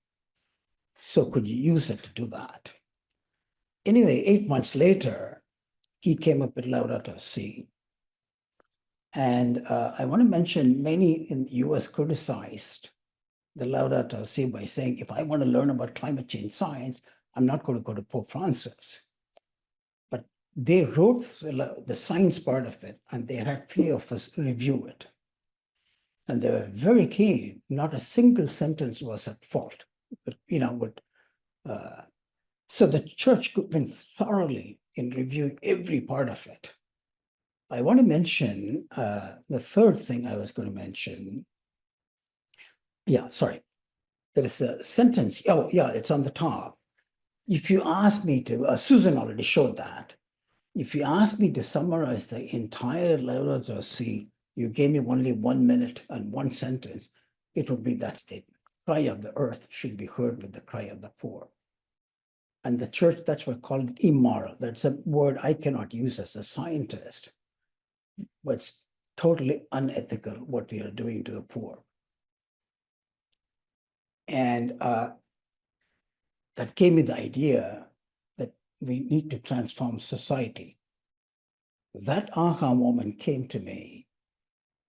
So could you use it to do that? Anyway, 8 months later, he came up with Laudato Si. And I want to mention many in the US criticized the Laudato Si by saying, if I want to learn about climate change science, I'm not going to go to Pope Francis. But they wrote the science part of it, and they had 3 of us review it. And they were very keen. Not a single sentence was at fault. So the church went thoroughly in reviewing every part of it. I want to mention the third thing I was going to mention. Yeah, sorry. There is a sentence. Oh, yeah, it's on the top. If you ask me to, Susan already showed that. If you ask me to summarize the entire Laudato Si, you gave me only 1 minute and 1 sentence, it would be that statement. cry of the earth should be heard with the cry of the poor. And the church, that's what called it immoral. That's a word I cannot use as a scientist, but it's totally unethical what we are doing to the poor. And that gave me the idea that we need to transform society. That aha moment came to me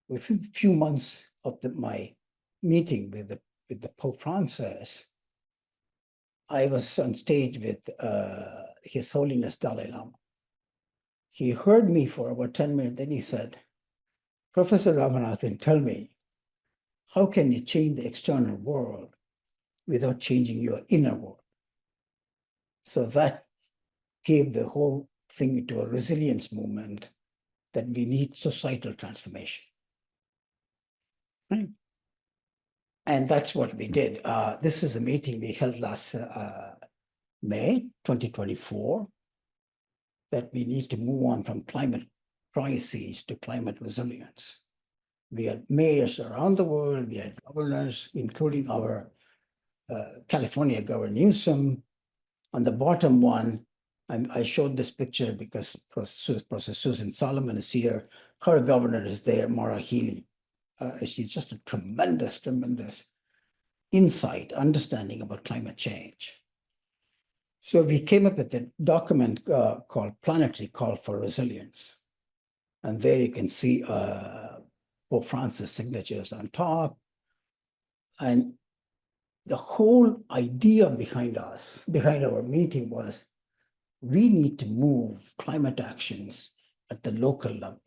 within a few months of my meeting with the Pope Francis. I was on stage with His Holiness Dalai Lama. He heard me for about 10 minutes, then he said, Professor Ramanathan, tell me, how can you change the external world without changing your inner world? So that gave the whole thing into a resilience movement that we need societal transformation. Right? And that's what we did. This is a meeting we held last May 2024, that we need to move on from climate crises to climate resilience. We had mayors around the world, we had governors, including our California Governor Newsom. On the bottom one, I showed this picture because Professor Susan Solomon is here. Her governor is there, Maura Healey. She's just a tremendous insight, understanding about climate change. So we came up with a document called Planetary Call for Resilience. And there you can see Pope Francis' signatures on top. And the whole idea behind our meeting was, we need to move climate actions at the local level,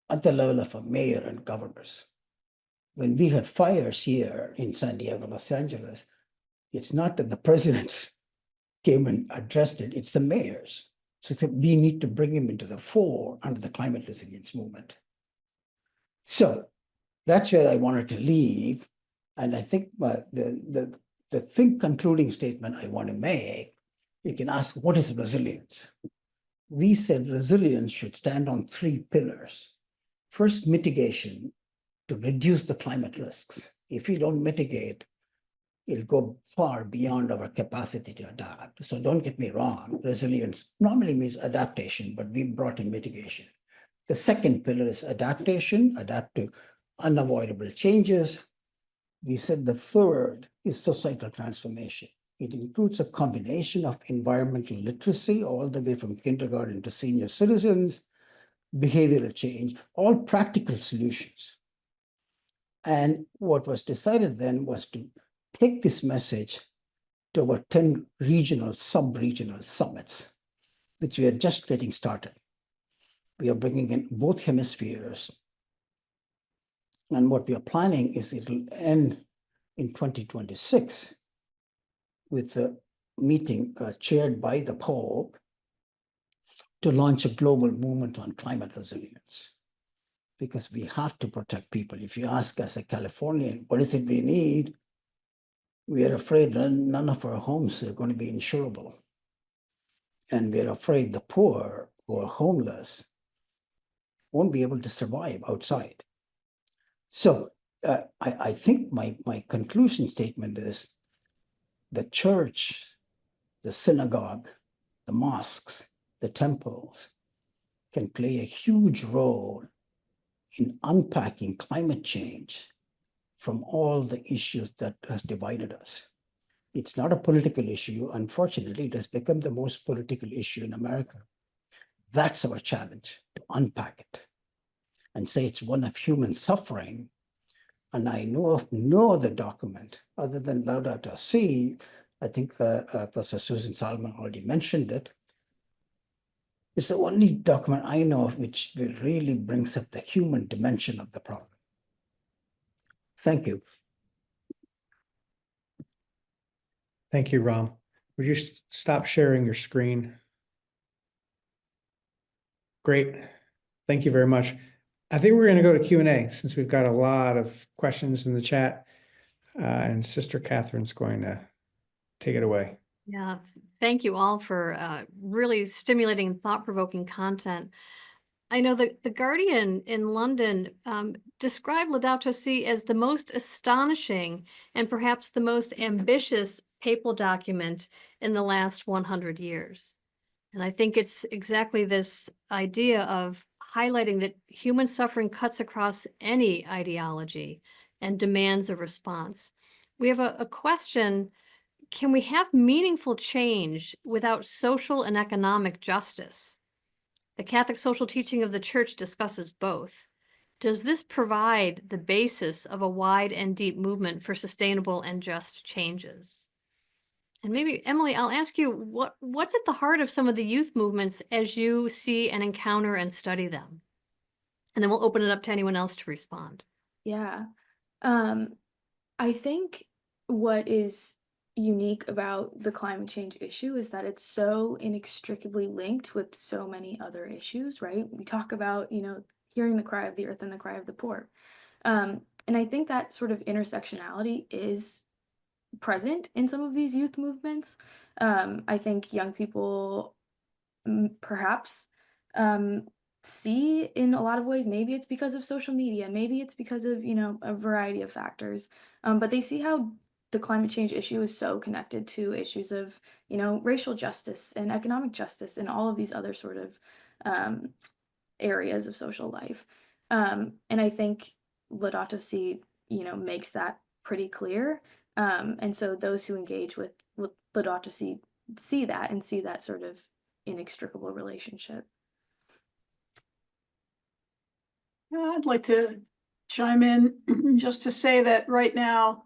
at the level of a mayor and governors. When we had fires here in San Diego, Los Angeles, it's not that the presidents came and addressed it, it's the mayors. So we need to bring him into the fore under the climate resilience movement. So that's where I wanted to leave. And I think the concluding statement I want to make, you can ask, what is resilience? We said resilience should stand on 3 pillars. First, mitigation, to reduce the climate risks. If we don't mitigate, it'll go far beyond our capacity to adapt. So don't get me wrong, resilience normally means adaptation, but we brought in mitigation. The second pillar is adaptation, adapt to unavoidable changes. We said the third is societal transformation. It includes a combination of environmental literacy all the way from kindergarten to senior citizens, behavioral change, all practical solutions. And what was decided then was to take this message to our 10 regional, sub-regional summits, which we are just getting started. We are bringing in both hemispheres. And what we are planning is it'll end in 2026 with a meeting chaired by the Pope to launch a global movement on climate resilience. Because we have to protect people. If you ask us, a Californian, what is it we need? We are afraid none of our homes are going to be insurable. And we're afraid the poor who are homeless won't be able to survive outside. So I think my conclusion statement is the church, the synagogue, the mosques, the temples can play a huge role in unpacking climate change from all the issues that has divided us. It's not a political issue. Unfortunately, it has become the most political issue in America. That's our challenge, to unpack it and say it's one of human suffering. And I know of no other document other than Laudato Si. I think Professor Susan Solomon already mentioned it. It's the only document I know of which really brings up the human dimension of the problem. Thank you. Thank you, Ram. Would you stop sharing your screen? Great. Thank you very much. I think we're going to go to Q&A since we've got a lot of questions in the chat. And Sister Catherine's going to take it away. Yeah, thank you all for really stimulating, thought-provoking content. I know that the Guardian in London described Laudato Si as the most astonishing and perhaps the most ambitious papal document in the last 100 years. And I think it's exactly this idea of highlighting that human suffering cuts across any ideology and demands a response. We have a question: can we have meaningful change without social and economic justice? The Catholic social teaching of the Church discusses both. Does this provide the basis of a wide and deep movement for sustainable and just changes? And maybe, Emily, I'll ask you, what's at the heart of some of the youth movements as you see and encounter and study them? And then we'll open it up to anyone else to respond. Yeah. I think what is unique about the climate change issue is that it's so inextricably linked with so many other issues, right? We talk about, hearing the cry of the earth and the cry of the poor. And I think that sort of intersectionality is present in some of these youth movements. I think young people perhaps see in a lot of ways, maybe it's because of social media, maybe it's because of, a variety of factors, but they see how the climate change issue is so connected to issues of, racial justice and economic justice and all of these other sort of areas of social life. And I think Laudato Si, makes that pretty clear. And so those who engage with Laudato Si see that and see that sort of inextricable relationship. I'd like to chime in just to say that right now,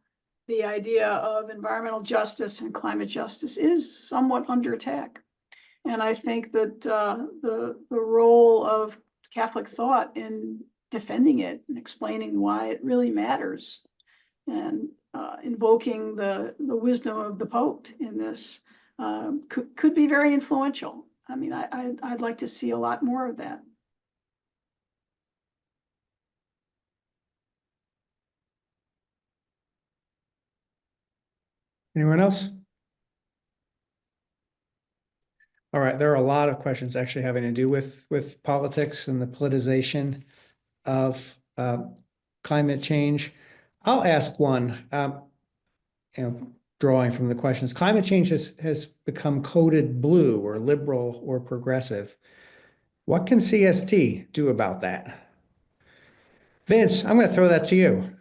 the idea of environmental justice and climate justice is somewhat under attack. And I think that the role of Catholic thought in defending it and explaining why it really matters and invoking the wisdom of the Pope in this could be very influential. I mean, I'd like to see a lot more of that. Anyone else? All right, there are a lot of questions actually having to do with politics and the politicization of climate change. I'll ask one, drawing from the questions. Climate change has become coded blue or liberal or progressive. What can CST do about that? Vince, I'm going to throw that to you.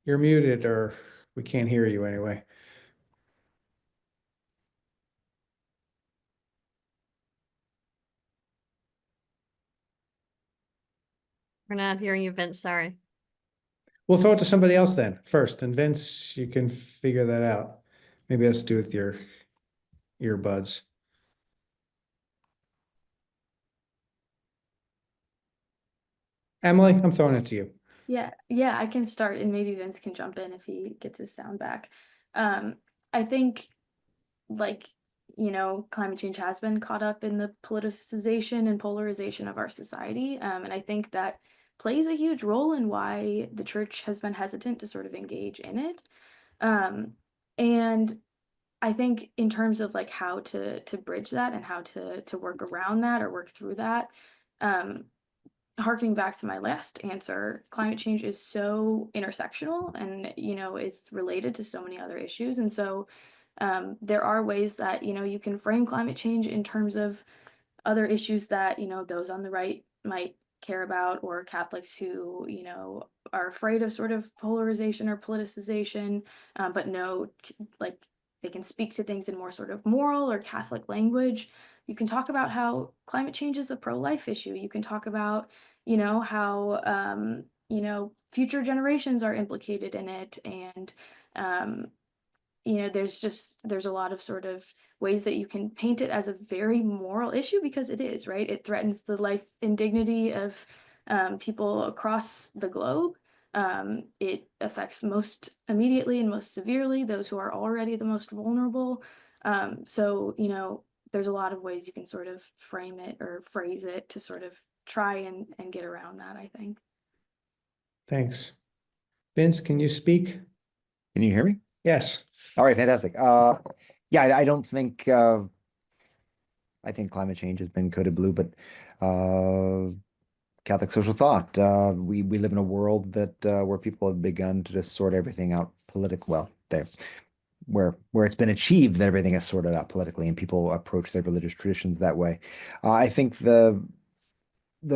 You're muted, or we can't hear you anyway. We're not hearing you, Vince, sorry. We'll throw it to somebody else then first, and Vince, you can figure that out. Maybe it has to do with your earbuds. Emily, I'm throwing it to you. Yeah, I can start and maybe Vince can jump in if he gets his sound back. I think climate change has been caught up in the politicization and polarization of our society. And I think that plays a huge role in why the church has been hesitant to sort of engage in it. And I think in terms of like how to bridge that and how to work around that or work through that, harkening back to my last answer, climate change is so intersectional and, is related to so many other issues. And so there are ways that, you can frame climate change in terms of other issues that, those on the right might care about, or Catholics who, are afraid of sort of polarization or politicization, but know like they can speak to things in more sort of moral or Catholic language. You can talk about how climate change is a pro-life issue. You can talk about, how, future generations are implicated in it. And, there's a lot of sort of ways that you can paint it as a very moral issue, because it is, right? It threatens the life and dignity of people across the globe. It affects most immediately and most severely those who are already the most vulnerable. So, there's a lot of ways you can sort of frame it or phrase it to sort of try and get around that, I think. Thanks. Vince, can you speak? Can you hear me? Yes. All right, fantastic. Yeah, I don't think I I think climate change has been coded blue, but Catholic social thought. We live in a world that where people have begun to just sort everything out well, there where it's been achieved that everything is sorted out politically and people approach their religious traditions that way. I think the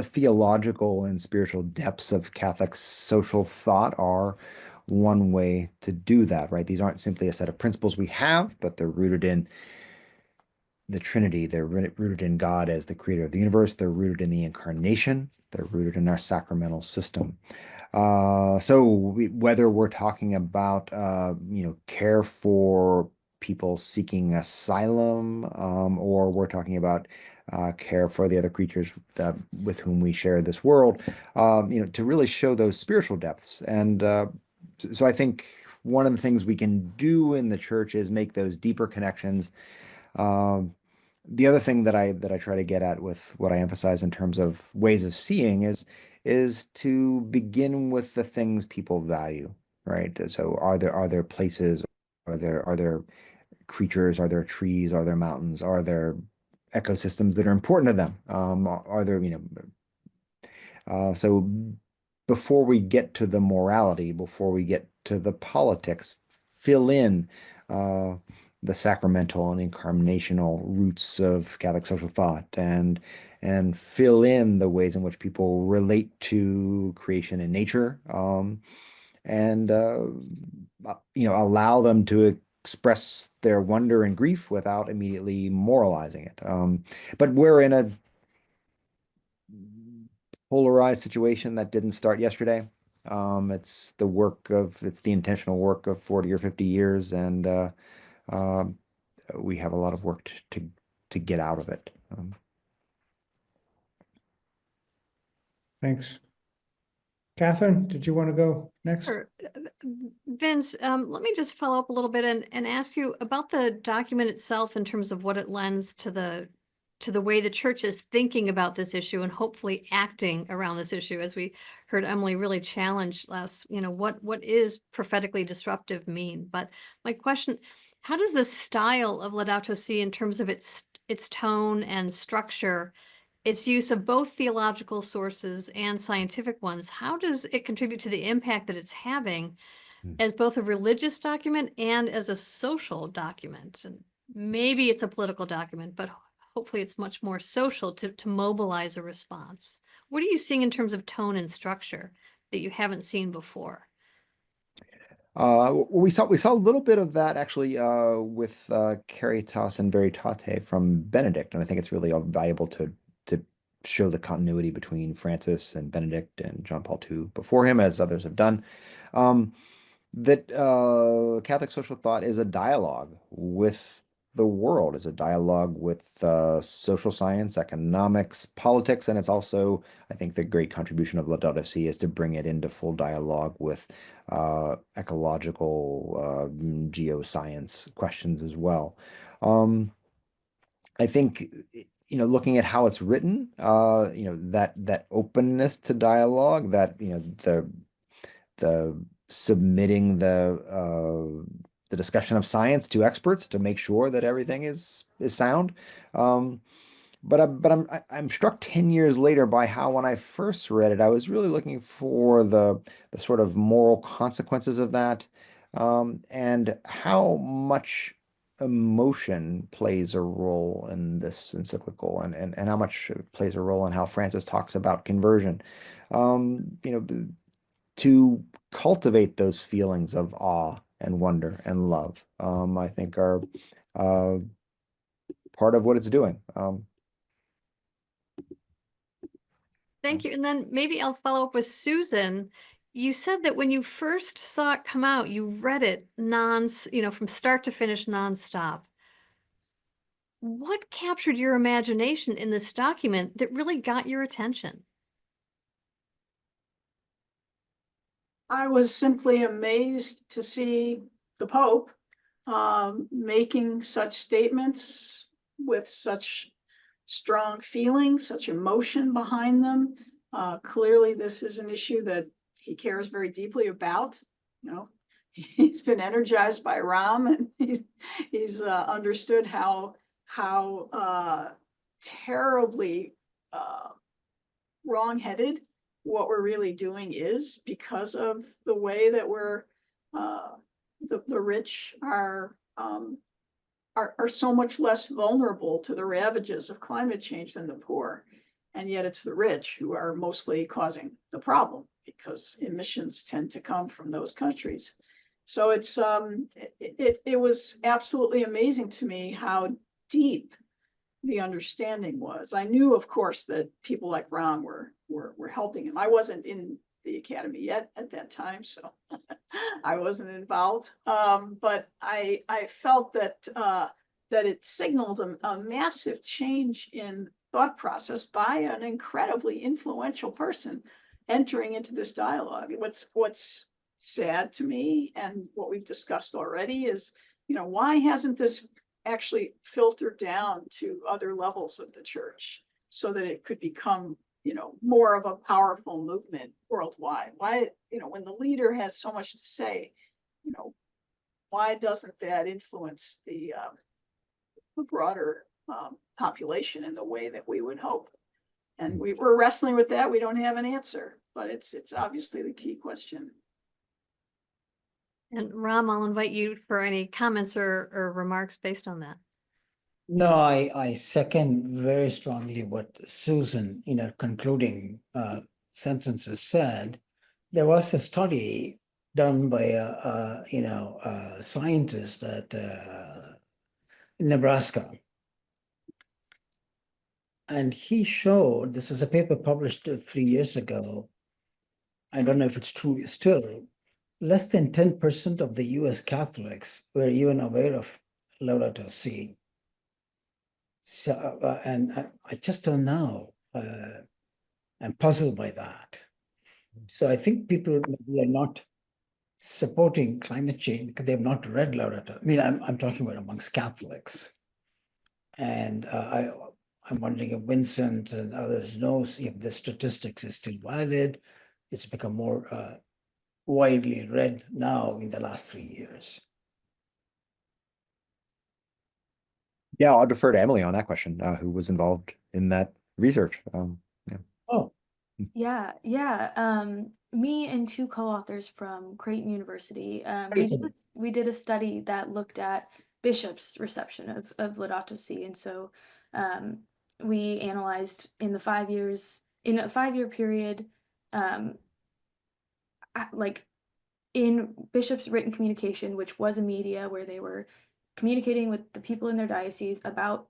theological and spiritual depths of Catholic social thought are one way to do that, right? These aren't simply a set of principles we have, but they're rooted in the Trinity. They're rooted in God as the creator of the universe. They're rooted in the incarnation. They're rooted in our sacramental system. Whether we're talking about, care for people seeking asylum, or we're talking about care for the other creatures with whom we share this world, to really show those spiritual depths. And so I think one of the things we can do in the church is make those deeper connections. The other thing that I try to get at with what I emphasize in terms of ways of seeing is to begin with the things people value, right? So are there places, are there creatures, are there trees, are there mountains, are there ecosystems that are important to them? Are there, so before we get to the morality, before we get to the politics, fill in the sacramental and incarnational roots of Catholic social thought, and fill in the ways in which people relate to creation and nature, and allow them to express their wonder and grief without immediately moralizing it. But we're in a polarized situation that didn't start yesterday. It's the intentional work of 40 or 50 years, and we have a lot of work to get out of it. Thanks. Catherine, did you want to go next? Sure. Vince, let me just follow up a little bit and ask you about the document itself in terms of what it lends to the way the church is thinking about this issue and hopefully acting around this issue, as we heard Emily really challenge last, what is prophetically disruptive mean? But my question, how does the style of Laudato Si in terms of its tone and structure, its use of both theological sources and scientific ones, how does it contribute to the impact that it's having as both a religious document and as a social document? And maybe it's a political document, but hopefully it's much more social to mobilize a response. What are you seeing in terms of tone and structure that you haven't seen before? We saw a little bit of that actually with Caritas and Veritate from Benedict, and I think it's really valuable to show the continuity between Francis and Benedict and John Paul II before him, as others have done. That Catholic social thought is a dialogue with the world, is a dialogue with social science, economics, politics, and it's also, I think, the great contribution of Laudato Si is to bring it into full dialogue with ecological geoscience questions as well. I think, looking at how it's written, that openness to dialogue, that the submitting the discussion of science to experts to make sure that everything is sound. But I'm struck 10 years later by how, when I first read it, I was really looking for the sort of moral consequences of that, and how much emotion plays a role in this encyclical, and how much it plays a role in how Francis talks about conversion. To cultivate those feelings of awe and wonder and love, I think are part of what it's doing. Thank you. And then maybe I'll follow up with Susan. You said that when you first saw it come out, you read it from start to finish nonstop. What captured your imagination in this document that really got your attention? I was simply amazed to see the Pope making such statements with such strong feeling, such emotion behind them. Clearly, this is an issue that he cares very deeply about. He's been energized by Ram, and he's understood how terribly wrong-headed what we're really doing is, because of the way that we're the rich are so much less vulnerable to the ravages of climate change than the poor. And yet it's the rich who are mostly causing the problem, because emissions tend to come from those countries. So it was absolutely amazing to me how deep the understanding was. I knew, of course, that people like Ron were helping him. I wasn't in the academy yet at that time, so I wasn't involved. But I felt that that it signaled a massive change in thought process by an incredibly influential person entering into this dialogue. What's sad to me, and what we've discussed already, is, why hasn't this actually filtered down to other levels of the church so that it could become, more of a powerful movement worldwide? Why, when the leader has so much to say, why doesn't that influence the broader population in the way that we would hope? And we're wrestling with that. We don't have an answer, but it's obviously the key question. And Ram, I'll invite you for any comments or remarks based on that. No, I second very strongly what Susan, in her concluding sentences said. There was a study done by a scientist at Nebraska. And he showed, this is a paper published 3 years ago. I don't know if it's true still. Less than 10% of the US Catholics were even aware of Laudato Si. So, and I just don't know. I'm puzzled by that. So I think people maybe are not supporting climate change because they've not read Laudato. I mean, I'm talking about amongst Catholics. And I'm wondering if Vincent and others knows if the statistics is still valid. It's become more widely read now in the last 3 years. Yeah, I'll defer to Emily on that question, who was involved in that research. Yeah. Oh, Yeah. Me and two co-authors from Creighton University, we did a study that looked at bishops' reception of Laudato Si, and so we analyzed in a 5-year period, like in bishops' written communication, which was a media where they were communicating with the people in their diocese about,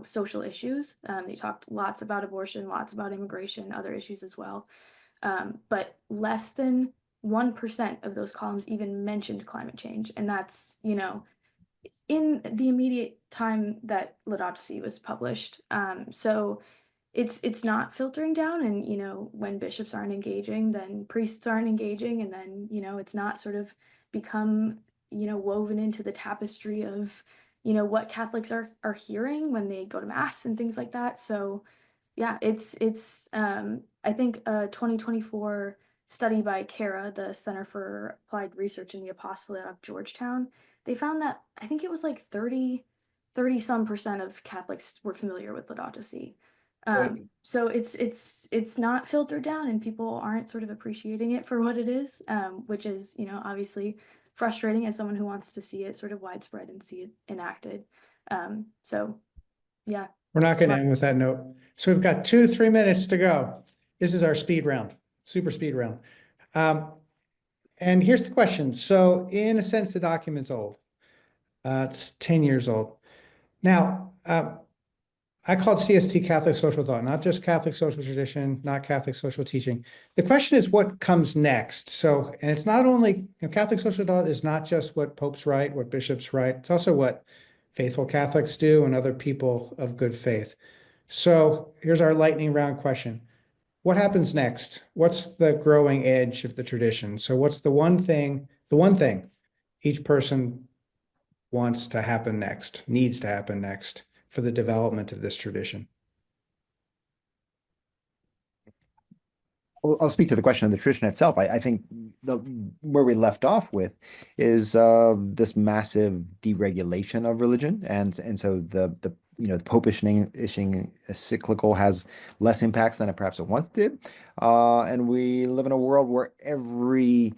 social issues. They talked lots about abortion, lots about immigration, other issues as well. But less than 1% of those columns even mentioned climate change. And that's, in the immediate time that Laudato Si was published. So it's not filtering down, and when bishops aren't engaging, then priests aren't engaging, and then it's not sort of become woven into the tapestry of what Catholics are hearing when they go to mass and things like that. So yeah, it's I think a 2024 study by CARA, the Center for Applied Research in the Apostolate of Georgetown, they found that I think it was like 30 some percent of Catholics were familiar with Laudato Si. So it's not filtered down, and people aren't sort of appreciating it for what it is, which is, obviously frustrating as someone who wants to see it sort of widespread and see it enacted. So yeah. We're not going to end with that note. So we've got 2 to 3 minutes to go. This is our speed round, super speed round. And here's the question. So in a sense, the document's old. It's 10 years old. Now, I call it CST, Catholic Social Thought, not just Catholic social tradition, not Catholic social teaching. The question is what comes next. So, and it's not only, Catholic social thought is not just what popes write, what bishops write. It's also what faithful Catholics do and other people of good faith. So here's our lightning round question. What happens next? What's the growing edge of the tradition? So what's the one thing each person wants to happen next, needs to happen next for the development of this tradition? I'll speak to the question of the tradition itself. I think where we left off with is this massive deregulation of religion, and so the the Popish issuing a cyclical has less impacts than it perhaps it once did. And we live in a world where every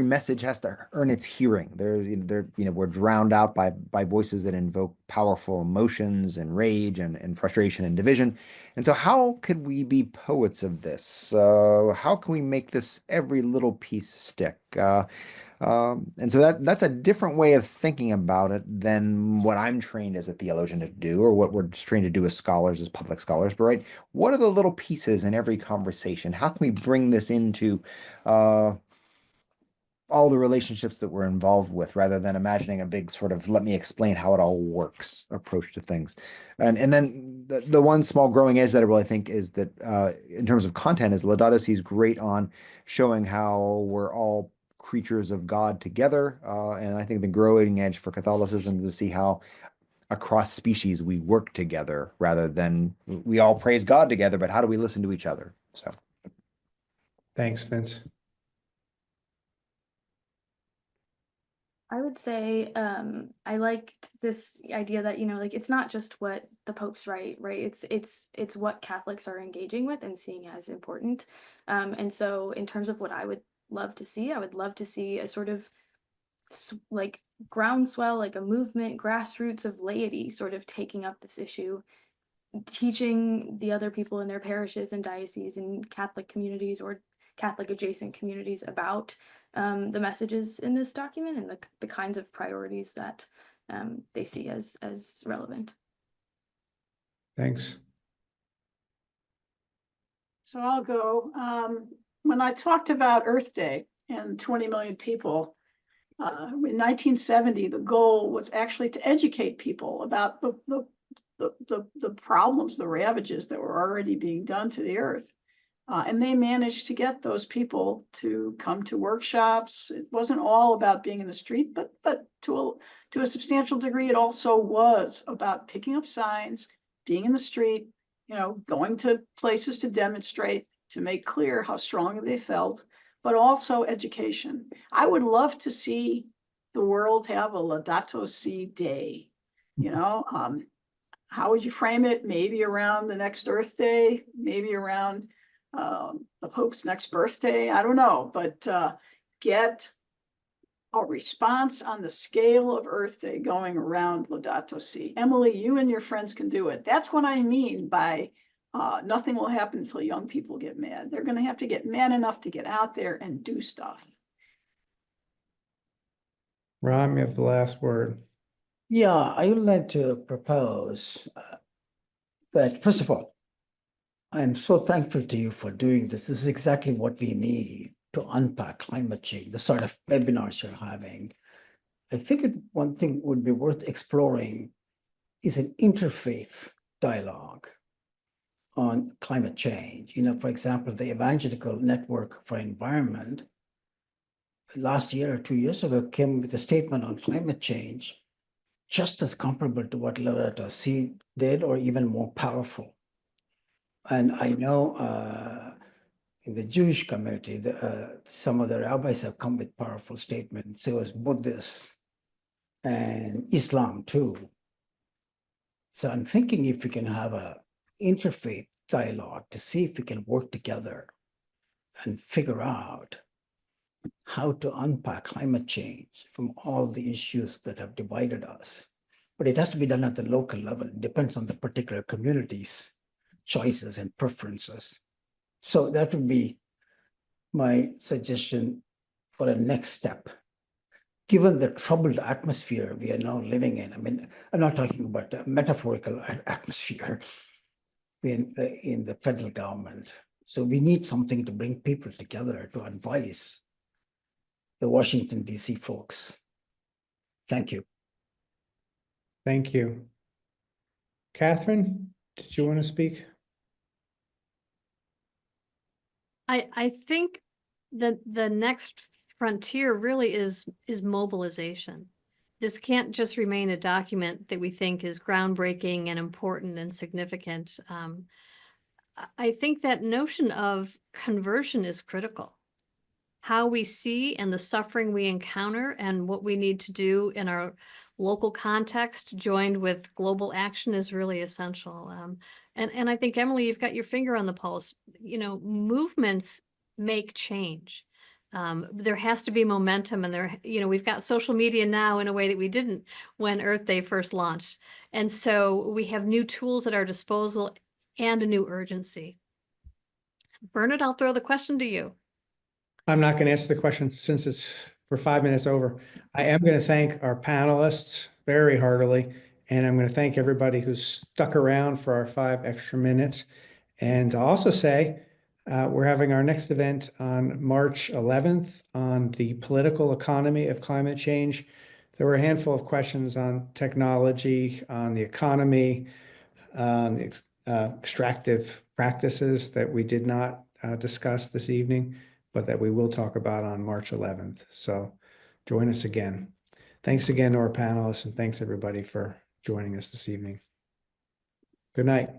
message has to earn its hearing. We're drowned out by voices that invoke powerful emotions and rage and frustration and division. And so how could we be poets of this? How can we make this every little piece stick? And so that's a different way of thinking about it than what I'm trained as a theologian to do, or what we're trained to do as scholars, as public scholars. But right, what are the little pieces in every conversation? How can we bring this into all the relationships that we're involved with, rather than imagining a big sort of let me explain how it all works approach to things? And then the one small growing edge that I really think is that in terms of content is Laudato Si is great on showing how we're all creatures of God together. And I think the growing edge for Catholicism is to see how across species we work together, rather than we all praise God together, but how do we listen to each other? So Thanks, Vince. I would say I liked this idea that, like, it's not just what the popes write, right? It's what Catholics are engaging with and seeing as important. And so in terms of what I would love to see, I would love to see a sort of like groundswell, like a movement, grassroots of laity sort of taking up this issue, teaching the other people in their parishes and dioceses and Catholic communities or Catholic adjacent communities about the messages in this document and the kinds of priorities that they see as relevant. Thanks. So I'll go. When I talked about Earth Day and 20 million people, in 1970, the goal was actually to educate people about the problems, the ravages that were already being done to the earth. And they managed to get those people to come to workshops. It wasn't all about being in the street, but to a substantial degree, it also was about picking up signs, being in the street, going to places to demonstrate, to make clear how strongly they felt, but also education. I would love to see the world have a Laudato Si day. How would you frame it? Maybe around the next Earth Day, maybe around the Pope's next birthday. I don't know, but get a response on the scale of Earth Day going around Laudato Si. Emily, you and your friends can do it. That's what I mean by nothing will happen until young people get mad. They're going to have to get mad enough to get out there and do stuff. Ron, you have the last word. Yeah, I would like to propose that, first of all, I'm so thankful to you for doing this. This is exactly what we need to unpack climate change, the sort of webinars you're having. I think one thing would be worth exploring is an interfaith dialogue on climate change. For example, the Evangelical Network for Environment last year or 2 years ago came with a statement on climate change just as comparable to what Laudato Si did, or even more powerful. And I know in the Jewish community, some of the rabbis have come with powerful statements. So as Buddhists and Islam too. So I'm thinking if we can have a interfaith dialogue to see if we can work together and figure out how to unpack climate change from all the issues that have divided us. But it has to be done at the local level. It depends on the particular community's choices and preferences. So that would be my suggestion for a next step. Given the troubled atmosphere we are now living in, I mean, I'm not talking about a metaphorical atmosphere in the federal government. So we need something to bring people together to advise the Washington, D.C. folks. Thank you. Thank you. Catherine, did you want to speak? I think that the next frontier really is mobilization. This can't just remain a document that we think is groundbreaking and important and significant. I think that notion of conversion is critical. how we see and the suffering we encounter and what we need to do in our local context, joined with global action, is really essential. And I think, Emily, you've got your finger on the pulse. You know, movements make change. There has to be momentum, and we've got social media now in a way that we didn't when Earth Day first launched. And so we have new tools at our disposal and a new urgency. Bernard, I'll throw the question to you. I'm not going to answer the question since it's for 5 minutes over. I am going to thank our panelists very heartily, and I'm going to thank everybody who's stuck around for our 5 extra minutes. And I'll also say we're having our next event on March 11th on the political economy of climate change. There were a handful of questions on technology, on the economy, on the extractive practices that we did not discuss this evening, but that we will talk about on March 11th. So join us again. Thanks again to our panelists, and thanks everybody for joining us this evening. Good night.